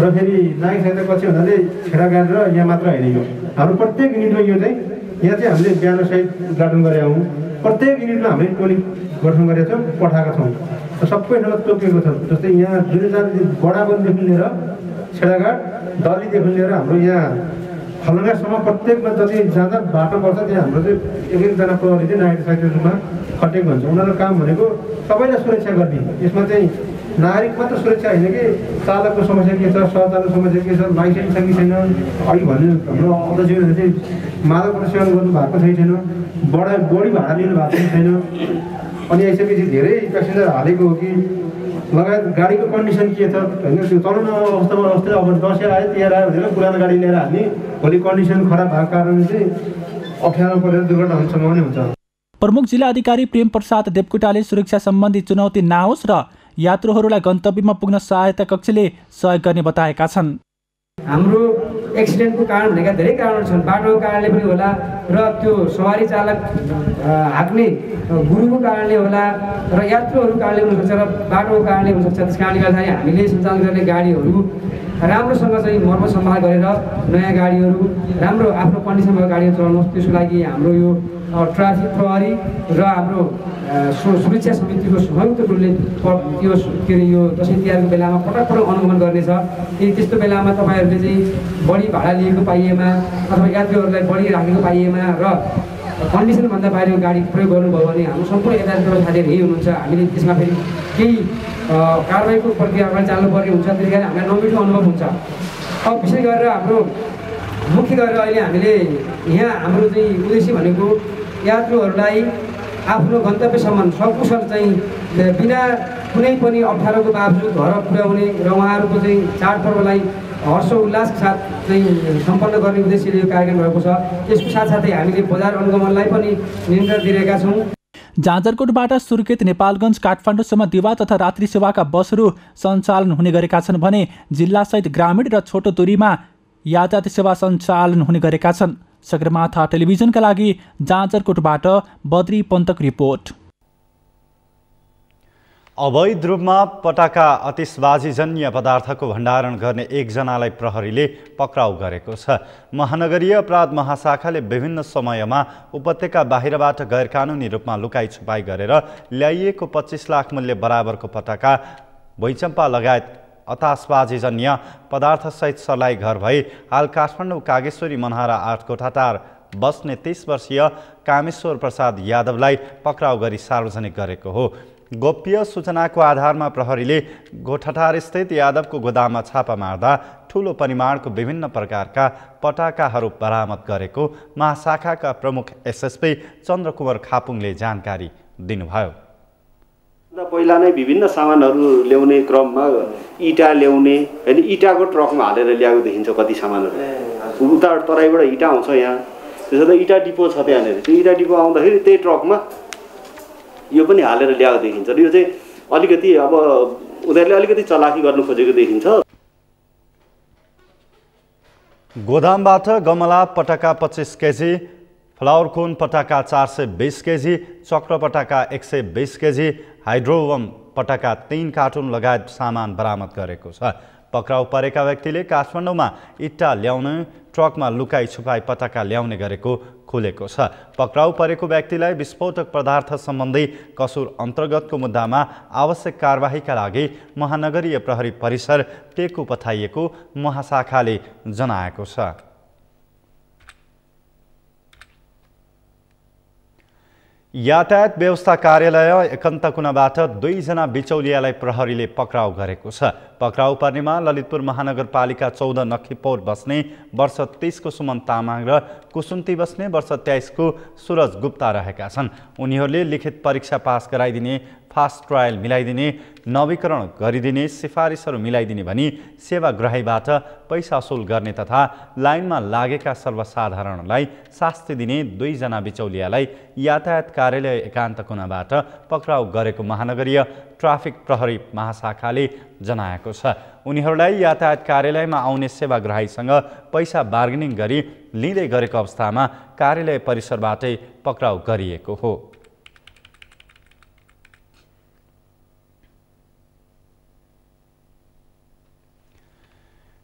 र फेरि नागरिक सहायता कक्ष भन्नाले छेडागाड र यहाँ मात्र होइन, यो हाम्रो प्रत्येक युनिटमा यो चाहिँ यहाँ चाहिँ हामीले ब्यानरसहित उद्घाटन गरेका हौँ। प्रत्येक युनिटमा हामीले टोली गठन गरेका छौँ, पठाएका छौँ। सबै ठाउँमा तोकिएको छ। जस्तै यहाँ बडाबनदेखि लिएर छेडाघाट दल्लीदेखि लिएर हाम्रो यहाँ खलङ्गासम्म प्रत्येकमा जति जाँदा बाटो पर्छ त्यहाँ हाम्रो चाहिँ एक-एकजना प्रहरी चाहिँ नागरिक सहायता रूपमा खटेको हुन्छ। उनीहरूको काम भनेको सबैलाई सुरक्षा गर्ने। यसमा चाहिँ नागरिक मात्र सुरक्षा होइन कि चालकको समस्या के छ, सहचालकको समस्या के छ, लाइसेन्स छ कि छैन, अघि भन्ने हाम्रो अध्यक्षले चाहिँ मादक सेवन गर्नु भएको छैन, बढी भाडा लिनु भएको छैन, अनि आइसकेपछि धेरै प्यासेन्जर हालेको हो कि लगायत गाडीको कन्डिसन के छ होइन, त्यो चलाउनु अवस्थामा अब दसैँ आयो तिहार आयो भनेर पुरानो गाडी लिएर हाल्ने, भोलि कन्डिसन खराब भएको कारणले चाहिँ अप्ठ्यारो परेर दुर्घटना हुने सम्भावना हुन्छ। प्रमुख जिल्ला अधिकारी प्रेम प्रसाद देवकोटाले सुरक्षा सम्बन्धी चुनौती नआओस् र यात्रुहरूलाई गन्तव्यमा पुग्न सहायता कक्षले सहयोग गर्ने बताएका छन्। हाम्रो एक्सिडेन्टको कारण भनेका धेरै कारणहरू छन्। बाटोको कारणले पनि होला र त्यो सवारी चालक हाँक्ने गुरुको कारणले होला र यात्रुहरूको कारणले हुनसक्छ र बाटोको कारणले हुनसक्छ। त्यस कारणले गर्दाखेरि हामीले सञ्चालन गर्ने गाडीहरू राम्रोसँग चाहिँ मर्मत सम्हाल गरेर नयाँ गाडीहरू राम्रो आफ्नो कन्डिसनमा गाडीहरू चलाउनुहोस्। त्यसको लागि हाम्रो यो ट्राफिक प्रहरी र हाम्रो सुरक्षा समितिको संयुक्त रूपले यो के अरे यो दसैँ तिहारको बेलामा पटक अनुगमन गर्नेछ। यदि त्यस्तो बेलामा तपाईँहरूले चाहिँ बढी भाडा लिएको पाइएमा अथवा यात्रीहरूलाई बढी राखेको पाइएमा र कन्डिसनभन्दा बाहिर गाडी प्रयोग गर्नुभयो भने हाम्रो सम्पूर्ण यताबाट साथीहरू यही हुनुहुन्छ। हामीले त्यसमा फेरि केही कारबाहीको प्रक्रिया अगाडि चाल्नु पर्ने हुन्छ। त्यस कारण हामीलाई नमिठो अनुभव हुन्छ। अब विशेष गरेर हाम्रो मुख्य गरेर अहिले हामीले यहाँ हाम्रो चाहिँ उद्देश्य भनेको यात्रुहरूलाई आफ्नो गन्तव्यसम्म सकुशल चाहिँ बिना कुनै पनि अप्ठ्यारोको बावजुद घर पुर्याउने र उहाँहरूको चाहिँ चाडपर्वलाई हर्ष उल्लासका साथ चाहिँ सम्पन्न गर्ने उद्देश्यले यो कार्यक्रम भएको छ। यसको साथसाथै हामीले बजार अनुगमनलाई पनि नियन्त्रण दिइरहेका छौँ। जाजरकोटबाट सुर्खेत, नेपालगञ्ज, काठमाडौँसम्म दिवा तथा रात्रि सेवाका बसहरू सञ्चालन हुने गरेका छन् भने जिल्लासहित ग्रामीण र छोटो दूरीमा यातायात सेवा सञ्चालन हुने गरेका छन्। सगरमाथा टेलिभिजनका लागि जाजरकोटबाट बद्री पन्तक रिपोर्ट। अवैध रूपमा पटाका आतिशबाजीजन्य पदार्थको भण्डारण गर्ने एकजनालाई प्रहरीले पक्राउ गरेको छ। महानगरीय अपराध महाशाखाले विभिन्न समयमा उपत्यका बाहिरबाट गैरकानुनी रूपमा लुकाई छुपाई गरेर ल्याइएको 25 लाख मूल्य बराबरको पटाका, भुइँचम्पा लगायत आतिशबाजीजन्य पदार्थसहित सर्लाही घर भई हाल काठमाडौँ कागेश्वरी मनहरा 8 कोठाटार बस्ने 30 वर्षीय कामेश्वर प्रसाद यादवलाई पक्राउ गरी सार्वजनिक गरेको हो। गोप्य सूचनाको आधारमा प्रहरीले गोठाटार स्थित यादवको गोदाममा छापा मार्दा ठूलो परिमाणको विभिन्न प्रकारका पटाकाहरू बरामद गरेको महाशाखाका प्रमुख एसएसपी चन्द्रकुमार खापुङले जानकारी दिनुभयो। पहिला नै विभिन्न सामानहरू ल्याउने क्रममा इटा ल्याउने हैन, इटाको ट्रकमा हालेर ल्याएको देखिन्छ। कति सामानहरू उता तराईबाट इटा आउँछ यहाँ, त्यसो त इटा डिपो छ त्यहाँनिर। त्यो इटा डिपो आउँदाखेरि त्यही ट्रकमा यो पनि हालेर ल्याएको देखिन्छ। र यो चाहिँ अलिकति अब उनीहरूले अलिकति चलाकी गर्नु खोजेको देखिन्छ। गोदामबाट गमला पटाका 25 केजी, फ्लावर कोन पटाका 420 केजी, चक्र पटाका 120 केजी, हाइड्रोबम पटाका 3 कार्टुन लगायत सामान बरामद गरेको छ। पक्राउ परेका व्यक्तिले काठमाडौँमा इट्टा ल्याउने ट्रकमा लुकाई छुपाई पटाका ल्याउने गरेको खुलेको छ। पक्राउ परेको व्यक्तिलाई विस्फोटक पदार्थ सम्बन्धी कसुर अन्तर्गतको मुद्दामा आवश्यक कारबाहीका लागि महानगरीय प्रहरी परिसर टेकु पठाइएको महाशाखाले जनाएको छ। यातायात व्यवस्था कार्यालय एकन्तकुनाबाट 2 जना बिचौलियालाई प्रहरीले पक्राउ गरेको छ। पक्राउ पर्नेमा ललितपुर महानगरपालिका 14 नखीपोर बस्ने वर्ष 30 को सुमन तामाङ र कुसुन्ती बस्ने वर्ष 23 को सुरज गुप्ता रहेका छन्। उनीहरूले लिखित परीक्षा पास गराइदिने, फास्ट ट्रायल मिलाइदिने, नवीकरण गरिदिने, सिफारिसहरू मिलाइदिने भनी सेवाग्राहीबाट पैसा असुल गर्ने तथा लाइनमा लागेका सर्वसाधारणलाई शास्ति दिने 2 जना बिचौलियालाई यातायात कार्यालय एकान्तकुनाबाट पक्राउ गरेको महानगरीय ट्राफिक प्रहरी महाशाखाले जनाएको छ। उनीहरूलाई यातायात कार्यालयमा आउने सेवाग्राहीसँग पैसा बार्गेनिङ गरी लिँदै गरेको अवस्थामा कार्यालय परिसरबाटै पक्राउ गरिएको हो।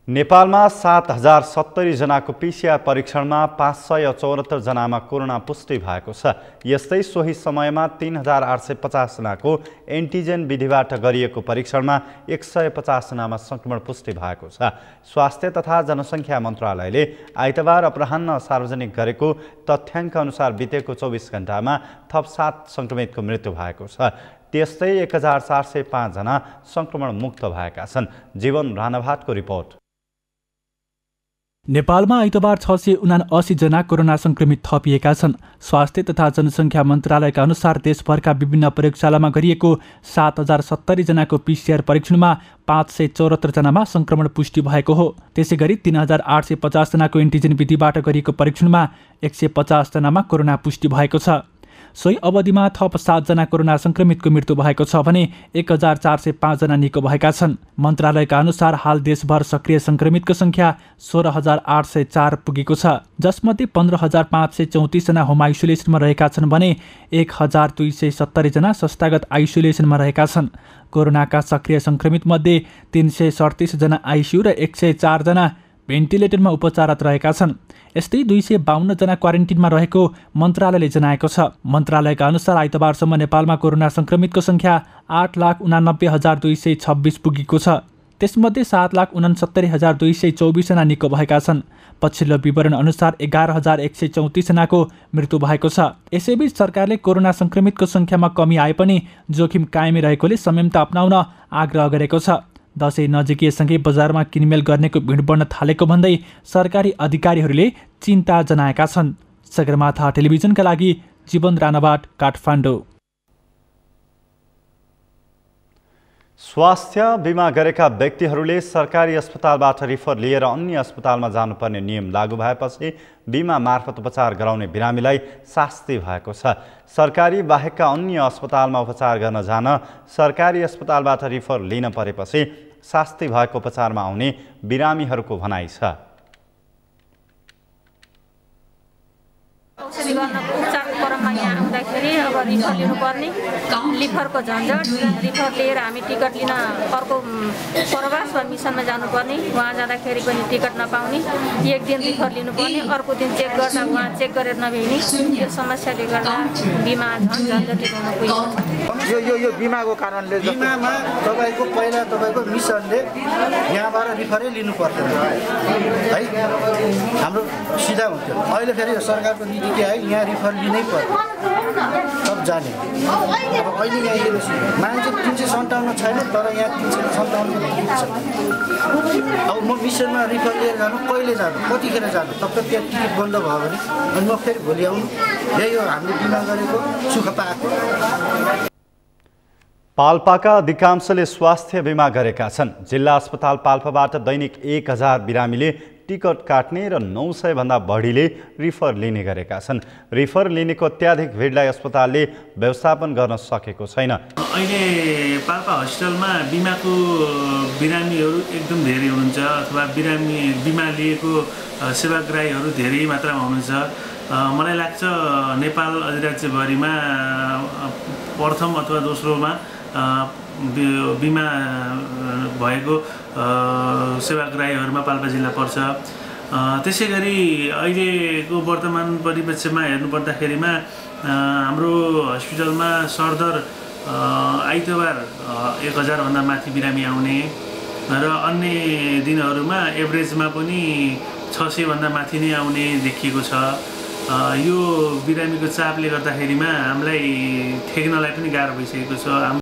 नेपालमा 7070 जनाको पीसीआर परीक्षणमा 574 जनामा कोरोना पुष्टि भएको छ। यस्तै सोही समयमा 3850 जनाको एन्टिजेन विधिबाट गरिएको परीक्षणमा 150 जनामा संक्रमण पुष्टि भएको छ। स्वास्थ्य तथा जनसङ्ख्या मन्त्रालयले आइतबार अपराह्न सार्वजनिक गरेको तथ्याङ्क अनुसार बितेको 24 घण्टामा थप 7 संक्रमितको मृत्यु भएको छ। त्यस्तै 1405 जना संक्रमण मुक्त भएका छन्। जीवन राणाभाटको रिपोर्ट। नेपालमा आइतबार 679 जना कोरोना संक्रमित थपिएका छन्। स्वास्थ्य तथा जनसङ्ख्या मन्त्रालयका अनुसार देशभरका विभिन्न प्रयोगशालामा गरिएको 7070 जनाको पीसीआर परीक्षणमा 574 जनामा संक्रमण पुष्टि भएको हो। त्यसैगरी 3850 जनाको एन्टिजेन विधिबाट गरिएको परीक्षणमा 150 जनामा कोरोना पुष्टि भएको छ। सोही अवधिमा थप 7 जना कोरोना संक्रमितको मृत्यु भएको छ भने 1405 जना निको भएका छन्। मन्त्रालयका अनुसार हाल देशभर सक्रिय संक्रमितको संख्या 16804 पुगेको छ, जसमध्ये 15534 जना होम आइसोलेसनमा रहेका छन् भने 1270 जना संस्थागत आइसोलेसनमा रहेका छन्। कोरोनाका सक्रिय संक्रमित मध्ये 337 जना आइसियु र 104 जना भेन्टिलेटरमा उपचाररत रहेका छन्। यस्तै 252 जना क्वारेन्टिनमा रहेको मन्त्रालयले जनाएको छ। मन्त्रालयका अनुसार आइतबारसम्म नेपालमा कोरोना संक्रमितको संख्या 8,89,226 पुगेको छ। त्यसमध्ये 7,69,224 जना निको भएका छन्। पछिल्लो विवरण अनुसार 11,134 जनाको मृत्यु भएको छ। यसैबीच सरकारले कोरोना संक्रमितको संख्यामा कमी आए पनि जोखिम कायमै रहेकोले संयमता अपनाउन आग्रह गरेको छ। दसैँ नजिकिएसँगै बजारमा किनमेल गर्नेको भिड बढ्न थालेको भन्दै सरकारी अधिकारीहरूले चिन्ता जनाएका छन्। सगरमाथा टेलिभिजनका लागि जीवन राणाबाट काठमाडौँ। स्वास्थ्य बिमा गरेका व्यक्तिहरूले सरकारी अस्पतालबाट रिफर लिएर अन्य अस्पतालमा जानुपर्ने नियम लागू भएपछि बिमा मार्फत उपचार गराउने बिरामीलाई शास्ति भएको छ। सरकारी बाहेकका अन्य अस्पतालमा उपचार गर्न जान सरकारी अस्पतालबाट रिफर लिन परेपछि शास्ति भएको उपचारमा आउने बिरामीहरूको भनाइ छ। औषधि गर्नको उपचारको क्रममा यहाँ आउँदाखेरि अब रिफर लिनुपर्ने, लिफरको झन्झट, रिफर लिएर हामी टिकट लिन अर्को प्रवास वा मिसनमा जानुपर्ने, वहाँ जाँदाखेरि पनि टिकट नपाउने, एक दिन रिफर लिनुपर्ने, अर्को दिन चेक गर्दा उहाँ चेक गरेर नभ्याउने, यो समस्याले गर्दा बिमा झन् झन्झटित हुन पुगेको यो बिमाको कारणले बिमामा तपाईँको पहिला तपाईँको मिसनले यहाँबाट रिफरै लिनु पर्दैन है, हाम्रो सिधा हुन्थ्यो। अहिले फेरि सरकारको नीति के आयो, यहाँ रिफर लिनै पर्यो सब जाने। अब अहिले यहाँ हेर्नुहोस् मान्छे 357 छैन, तर यहाँ 357 छ। अब म मिसनमा रिफर लिएर जानु, कहिले जानु, कतिखेर जानु, तब त त्यहाँ टिकट बन्द भयो भने अनि म फेरि भोलि आउनु, यही हो हामीले बिमा गरेको सुख पाएको। पाल्पाका अधिकांशले स्वास्थ्य बिमा गरेका छन्। जिल्ला अस्पताल पाल्पाबाट दैनिक 1000 बिरामीले टिकट काट्ने र 900 भन्दा बढीले रिफर लिने गरेका छन्। रिफर लिनेको अत्याधिक भिडलाई अस्पतालले व्यवस्थापन गर्न सकेको छैन। अहिले पाल्पा हस्पिटलमा बिमाको बिरामीहरू एकदम धेरै हुनुहुन्छ, अथवा बिमा लिएको सेवाग्राहीहरू धेरै मात्रामा हुनुहुन्छ। मलाई लाग्छ नेपाल अधिराज्यभरिमा प्रथम अथवा दोस्रोमा बिमा भएको सेवाग्राहीहरूमा पाल्पा जिल्ला पर्छ। त्यसै गरी अहिलेको वर्तमान परिप्रेक्ष्यमा हेर्नुपर्दाखेरिमा हाम्रो हस्पिटलमा सरदर आइतबार 1000 भन्दा माथि बिरामी आउने र अन्य दिनहरूमा एभरेजमा पनि 600 भन्दा माथि नै आउने देखिएको छ। यो बिरामीको चापले गर्दाखेरिमा हामीलाई ठेक्नलाई पनि गाह्रो भइसकेको छ।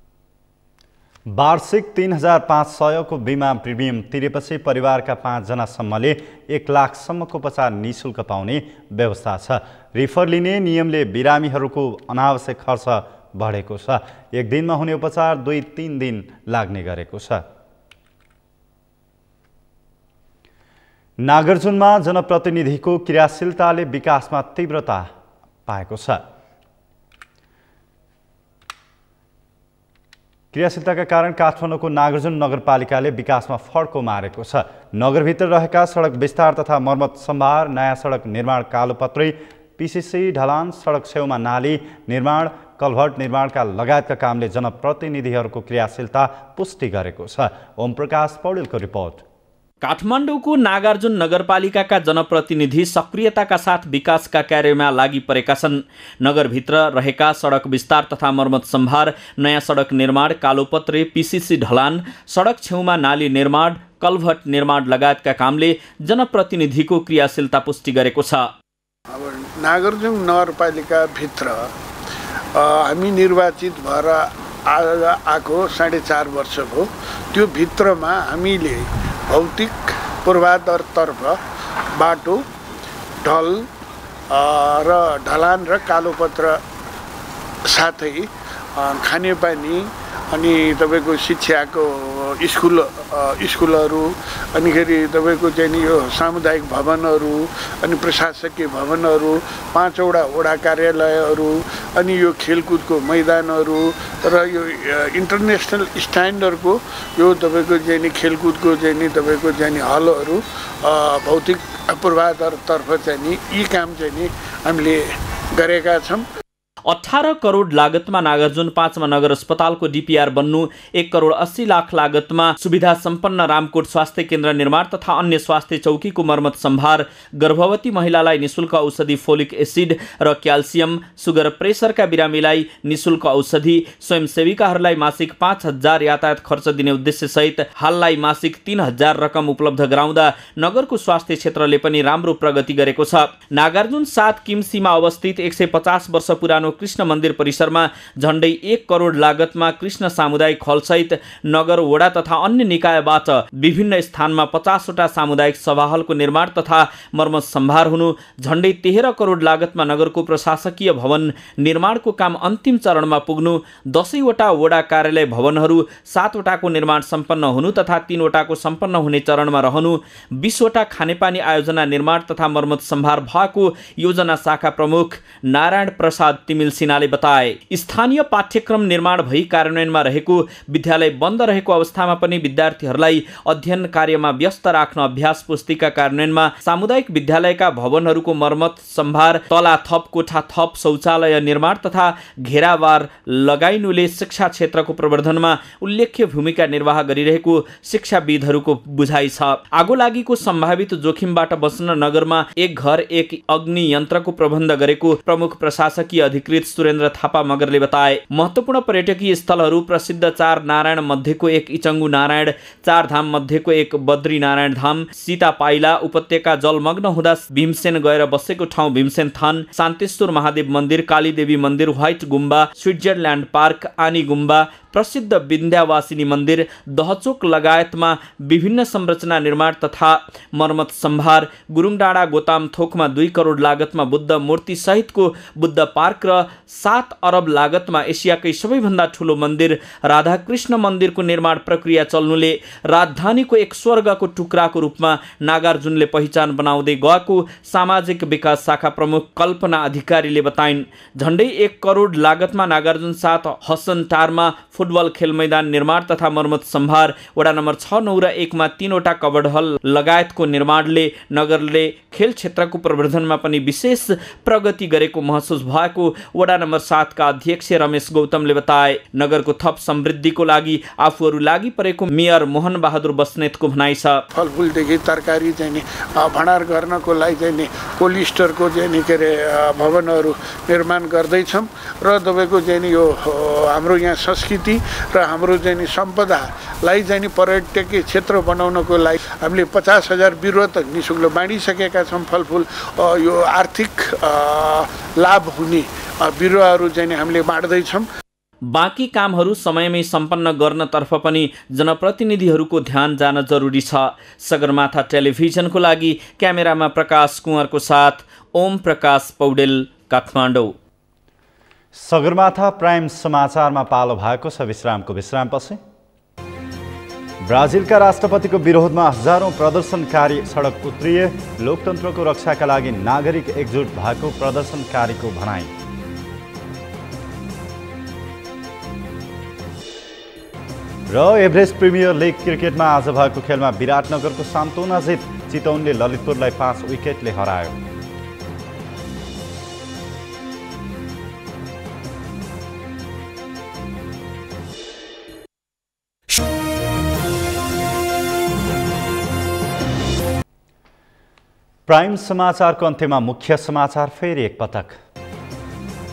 वार्षिक 3500 को बिमा प्रिमियम तिरेपछि परिवारका 5 जनासम्मले 1 लाखसम्मको उपचार निःशुल्क पाउने व्यवस्था छ। रिफर लिने नियमले बिरामीहरूको अनावश्यक खर्च बढेको छ। एक दिनमा हुने उपचार 2-3 दिन लाग्ने गरेको छ। नागार्जुनमा जनप्रतिनिधिको क्रियाशीलताले विकासमा तीव्रता पाएको छ। क्रियाशीलताका कारण काठमाडौँको नागार्जुन नगरपालिकाले विकासमा फड्को मारेको छ। नगरभित्र रहेका सडक विस्तार तथा मर्मत सम्भार, नयाँ सडक निर्माण कालोपत्री, पिसिसी ढलान, सडक छेउमा नाली निर्माण, कल्भर्ट निर्माणका लगायतका कामले जनप्रतिनिधिहरूको क्रियाशीलता पुष्टि गरेको छ। ओम प्रकाश पौडेलको रिपोर्ट। काठमाडौँको नागार्जुन नगरपालिकाका जनप्रतिनिधि सक्रियताका साथ विकासका कार्यमा लागि परेका छन्। नगरभित्र रहेका सडक विस्तार तथा मर्मत सम्भार, नयाँ सडक निर्माण कालोपत्री, पिसिसी ढलान, सडक छेउमा नाली निर्माण, कल्भर्ट निर्माण लगायतका कामले जनप्रतिनिधिको क्रियाशीलता पुष्टि गरेको छ। अब नागार्जुन नगरपालिकाभित्र हामी निर्वाचित भएर आएको 4.5 वर्ष भयो। त्यो भित्रमा हामीले भौतिक पूर्वाधारतर्फ बाटो, ढल र ढलान र कालोपत्र साथै खानेपानी अनि तपाईँको शिक्षाको स्कुलहरू अनिखेरि तपाईँको चाहिँ नि यो सामुदायिक भवनहरू अनि प्रशासकीय भवनहरू 5 वटा वडा कार्यालयहरू अनि यो खेलकुदको मैदानहरू र यो इन्टरनेसनल स्ट्यान्डर्डको यो तपाईँको चाहिँ नि खेलकुदको चाहिँ नि तपाईँको चाहिँ नि हलहरू भौतिक पूर्वाधारतर्फ चाहिँ नि यी काम चाहिँ नि हामीले गरेका छौँ। 18 करोड लागतमा नागार्जुन 5मा नगर अस्पतालको डीपीआर बन्नु, 1 करोड 80 लाख लागतमा सुविधा सम्पन्न रामकोट स्वास्थ्य केन्द्र निर्माण तथा अन्य स्वास्थ्य चौकीको मर्मत सम्भार, गर्भवती महिलालाई निशुल्क औषधि फोलिक एसिड र क्याल्सियम, सुगर प्रेसरका बिरामीलाई निशुल्क औषधि, स्वयंसेविकाहरूलाई मासिक 5000 यातायात खर्च दिने उद्देश्यसहित हाललाई मासिक 3000 रकम उपलब्ध गराउँदा नगरको स्वास्थ्य क्षेत्रले पनि राम्रो प्रगति गरेको छ। नागार्जुन 7 किमसीमा अवस्थित 150 वर्ष पुरानो कृष्ण मन्दिर परिसरमा झण्डै 1 करोड लागतमा कृष्ण सामुदायिक हलसहित नगर वडा तथा अन्य निकायबाट विभिन्न स्थानमा 50 वटा सामुदायिक सभा हलको निर्माण तथा मर्मत सम्भार हुनु, झण्डै 13 करोड लागतमा नगरको प्रशासकीय भवन निर्माणको काम अन्तिम चरणमा पुग्नु, 10 वटा वडा कार्यालय भवनहरू 7 वटाको निर्माण सम्पन्न हुनु तथा 3 वटाको सम्पन्न हुने चरणमा रहनु, 20 वटा खानेपानी आयोजना निर्माण तथा मर्मत सम्भार भएको योजना शाखा प्रमुख नारायण प्रसाद तिमिल सिन्हाले बताए। स्थानीय पाठ्यक्रम निर्माण भई कार्यान्वयनमा रहेको विद्यालय बन्द रहेको अवस्थामा पनि विद्यार्थीहरूलाई अध्ययन कार्यमा व्यस्त राख्न अभ्यास पुस्तिका कार्यान्वयनमा सामुदायिक विद्यालयका भवनहरूको मर्मत सम्भार, तला थप कोठा थप शौचालय निर्माण तथा घेराबार लगाइनुले शिक्षा क्षेत्रको प्रवर्धनमा उल्लेख्य भूमिका निर्वाह गरिरहेको शिक्षाविदहरूको बुझाइ छ। आगो लागीको सम्भावित जोखिमबाट बच्न नगरमा एक घर एक अग्नि यन्त्रको प्रबन्ध गरेको प्रमुख प्रशासकीय अधिकृत सुरेन्द्र थापा मगरले बताए। महत्त्वपूर्ण पर्यटकीय स्थलहरू प्रसिद्ध 4 नारायण मध्येको एक इचङ्गु नारायण, 4 धाम मध्येको एक बद्री नारायण धाम, सीता पाइला उपत्यका जलमग्न हुँदा भीमसेन गएर बसेको ठाउँ भीमसेन थान, शान्तेश्वर महादेव मन्दिर, कालीदेवी मन्दिर, व्हाइट गुम्बा, स्विट्जरल्यान्ड पार्क, आनी गुम्बा, प्रसिद्ध विन्ध्यावासिनी मन्दिर, दहचोक लगायतमा विभिन्न संरचना निर्माण तथा मर्मत सम्भार, गुरुङ डाँडा गोताम थोकमा 2 करोड लागतमा बुद्ध मूर्ति सहितको बुद्ध पार्क र 7 अरब लागतमा एसियाकै सबैभन्दा ठुलो मन्दिर राधाकृष्ण मन्दिरको निर्माण प्रक्रिया चल्नुले राजधानीको एक स्वर्गको टुक्राको रूपमा नागार्जुनले पहिचान बनाउँदै गएको सामाजिक विकास शाखा प्रमुख कल्पना अधिकारीले बताइन्। झण्डै 1 करोड लागतमा नागार्जुन 7 हसन टारमा फुटबल खेल मैदान निर्माण तथा मर्मत सम्भार, वडा नम्बर 6, 9 र 1 मा 3 वटा कबड हल लगायतको निर्माणले नगरले खेल क्षेत्रको प्रवर्धनमा पनि विशेष प्रगति गरेको महसुस भएको वडा नम्बर 7 का अध्यक्ष रमेश गौतमले बताए। नगरको थप समृद्धिको लागि आफूहरू लागि परेको मेयर मोहन बहादुर बस्नेतको भनाइ छ। फलफुलदेखि तरकारी चाहिँ नि भण्डार गर्नको लागि चाहिँ नि कोल्ड स्टोरको चाहिँ नि के अरे भवनहरू निर्माण गर्दैछौँ र तपाईँको चाहिँ नि यो हाम्रो यहाँ संस्कृति र हाम्रो चाहिँ नि सम्पदालाई चाहिँ नि पर्यटकीय क्षेत्र बनाउनको लागि हामीले 50,000 बिरुवा त निःशुल्क बाँडिसकेका छौँ। फलफुल यो आर्थिक लाभ हुने बिरुवाहरू चाहिँ नि हामीले बाँड्दैछौँ। बाँकी कामहरू समयमै सम्पन्न गर्नतर्फ पनि जनप्रतिनिधिहरूको ध्यान जान जरुरी छ। सगरमाथा टेलिभिजनको लागि क्यामेरामा प्रकाश कुँवरको साथ ओम प्रकाश पौडेल, काठमाडौँ। सगरमाथा प्राइम समाचारमा पालो भएको छ विश्रामको विश्रामपछि। ब्राजिलका राष्ट्रपतिको विरोधमा हजारौं प्रदर्शनकारी सडक उत्रिए, लोकतन्त्रको रक्षाका लागि नागरिक एकजुट भएको प्रदर्शनकारीको भनाइ। र एभरेस्ट प्रिमियर लिग क्रिकेटमा आज भएको खेलमा विराटनगरको सान्तोना जित, चितवनले ललितपुरलाई 5 विकेटले हरायो। प्राइम समाचारको अन्त्यमा मुख्य समाचार फेरि एकपटक।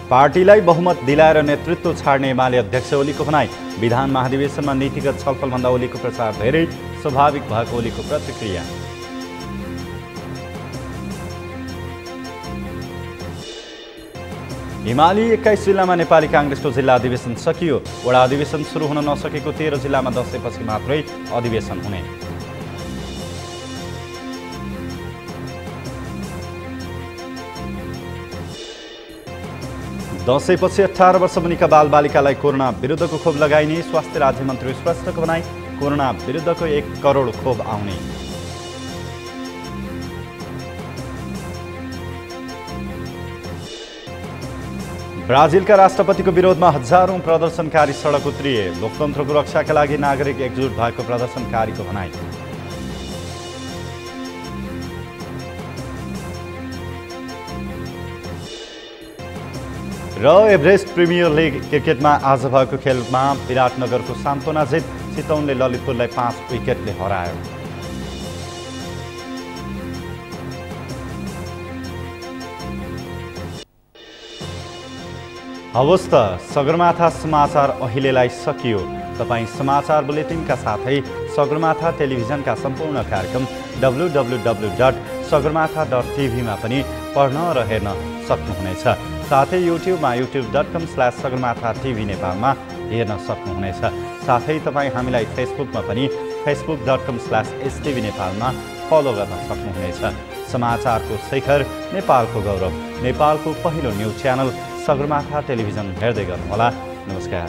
पार्टीलाई बहुमत दिलाएर नेतृत्व छाड्ने एमाले अध्यक्ष ओलीको भनाइ। विधान महाधिवेशनमा नीतिगत छलफलभन्दा ओलीको प्रचार धेरै स्वाभाविक भएको ओलीको प्रतिक्रिया। हिमाली 21 जिल्लामा नेपाली काङ्ग्रेसको जिल्ला अधिवेशन सकियो। वडा अधिवेशन सुरु हुन नसकेको 13 जिल्लामा दशैंपछि मात्रै अधिवेशन हुने। दशैँपछि 18 वर्ष मुनिका बालबालिकालाई कोरोना विरुद्धको खोप लगाइने स्वास्थ्य राज्यमन्त्री श्रेष्ठको भनाई। कोरोना विरुद्धको 1 करोड खोप आउने। ब्राजिलका राष्ट्रपतिको विरोधमा हजारौं प्रदर्शनकारी सडक उत्रिए। लोकतन्त्रको रक्षाका लागि नागरिक एकजुट भएको प्रदर्शनकारीको भनाई। र एभरेस्ट प्रिमियर लिग क्रिकेटमा आज भएको खेलमा विराटनगरको सान्तोना जित। चितवनले ललितपुरलाई 5 विकेटले हरायो। हवस् त सगरमाथा समाचार अहिलेलाई सकियो। तपाईँ समाचार बुलेटिनका साथै सगरमाथा टेलिभिजनका सम्पूर्ण कार्यक्रम www.sagarmatha.tv मा पनि पढ्न र हेर्न सक्नुहुनेछ। साथै युट्युबमा youtube.com/sagarmatha.tv नेपालमा हेर्न सक्नुहुनेछ। साथै तपाईँ हामीलाई फेसबुकमा पनि facebook.com/stv नेपालमा फलो गर्न सक्नुहुनेछ। समाचारको शिखर, नेपालको गौरव, नेपालको पहिलो न्युज च्यानल सगरमाथा टेलिभिजन हेर्दै गर्नुहोला। नमस्कार।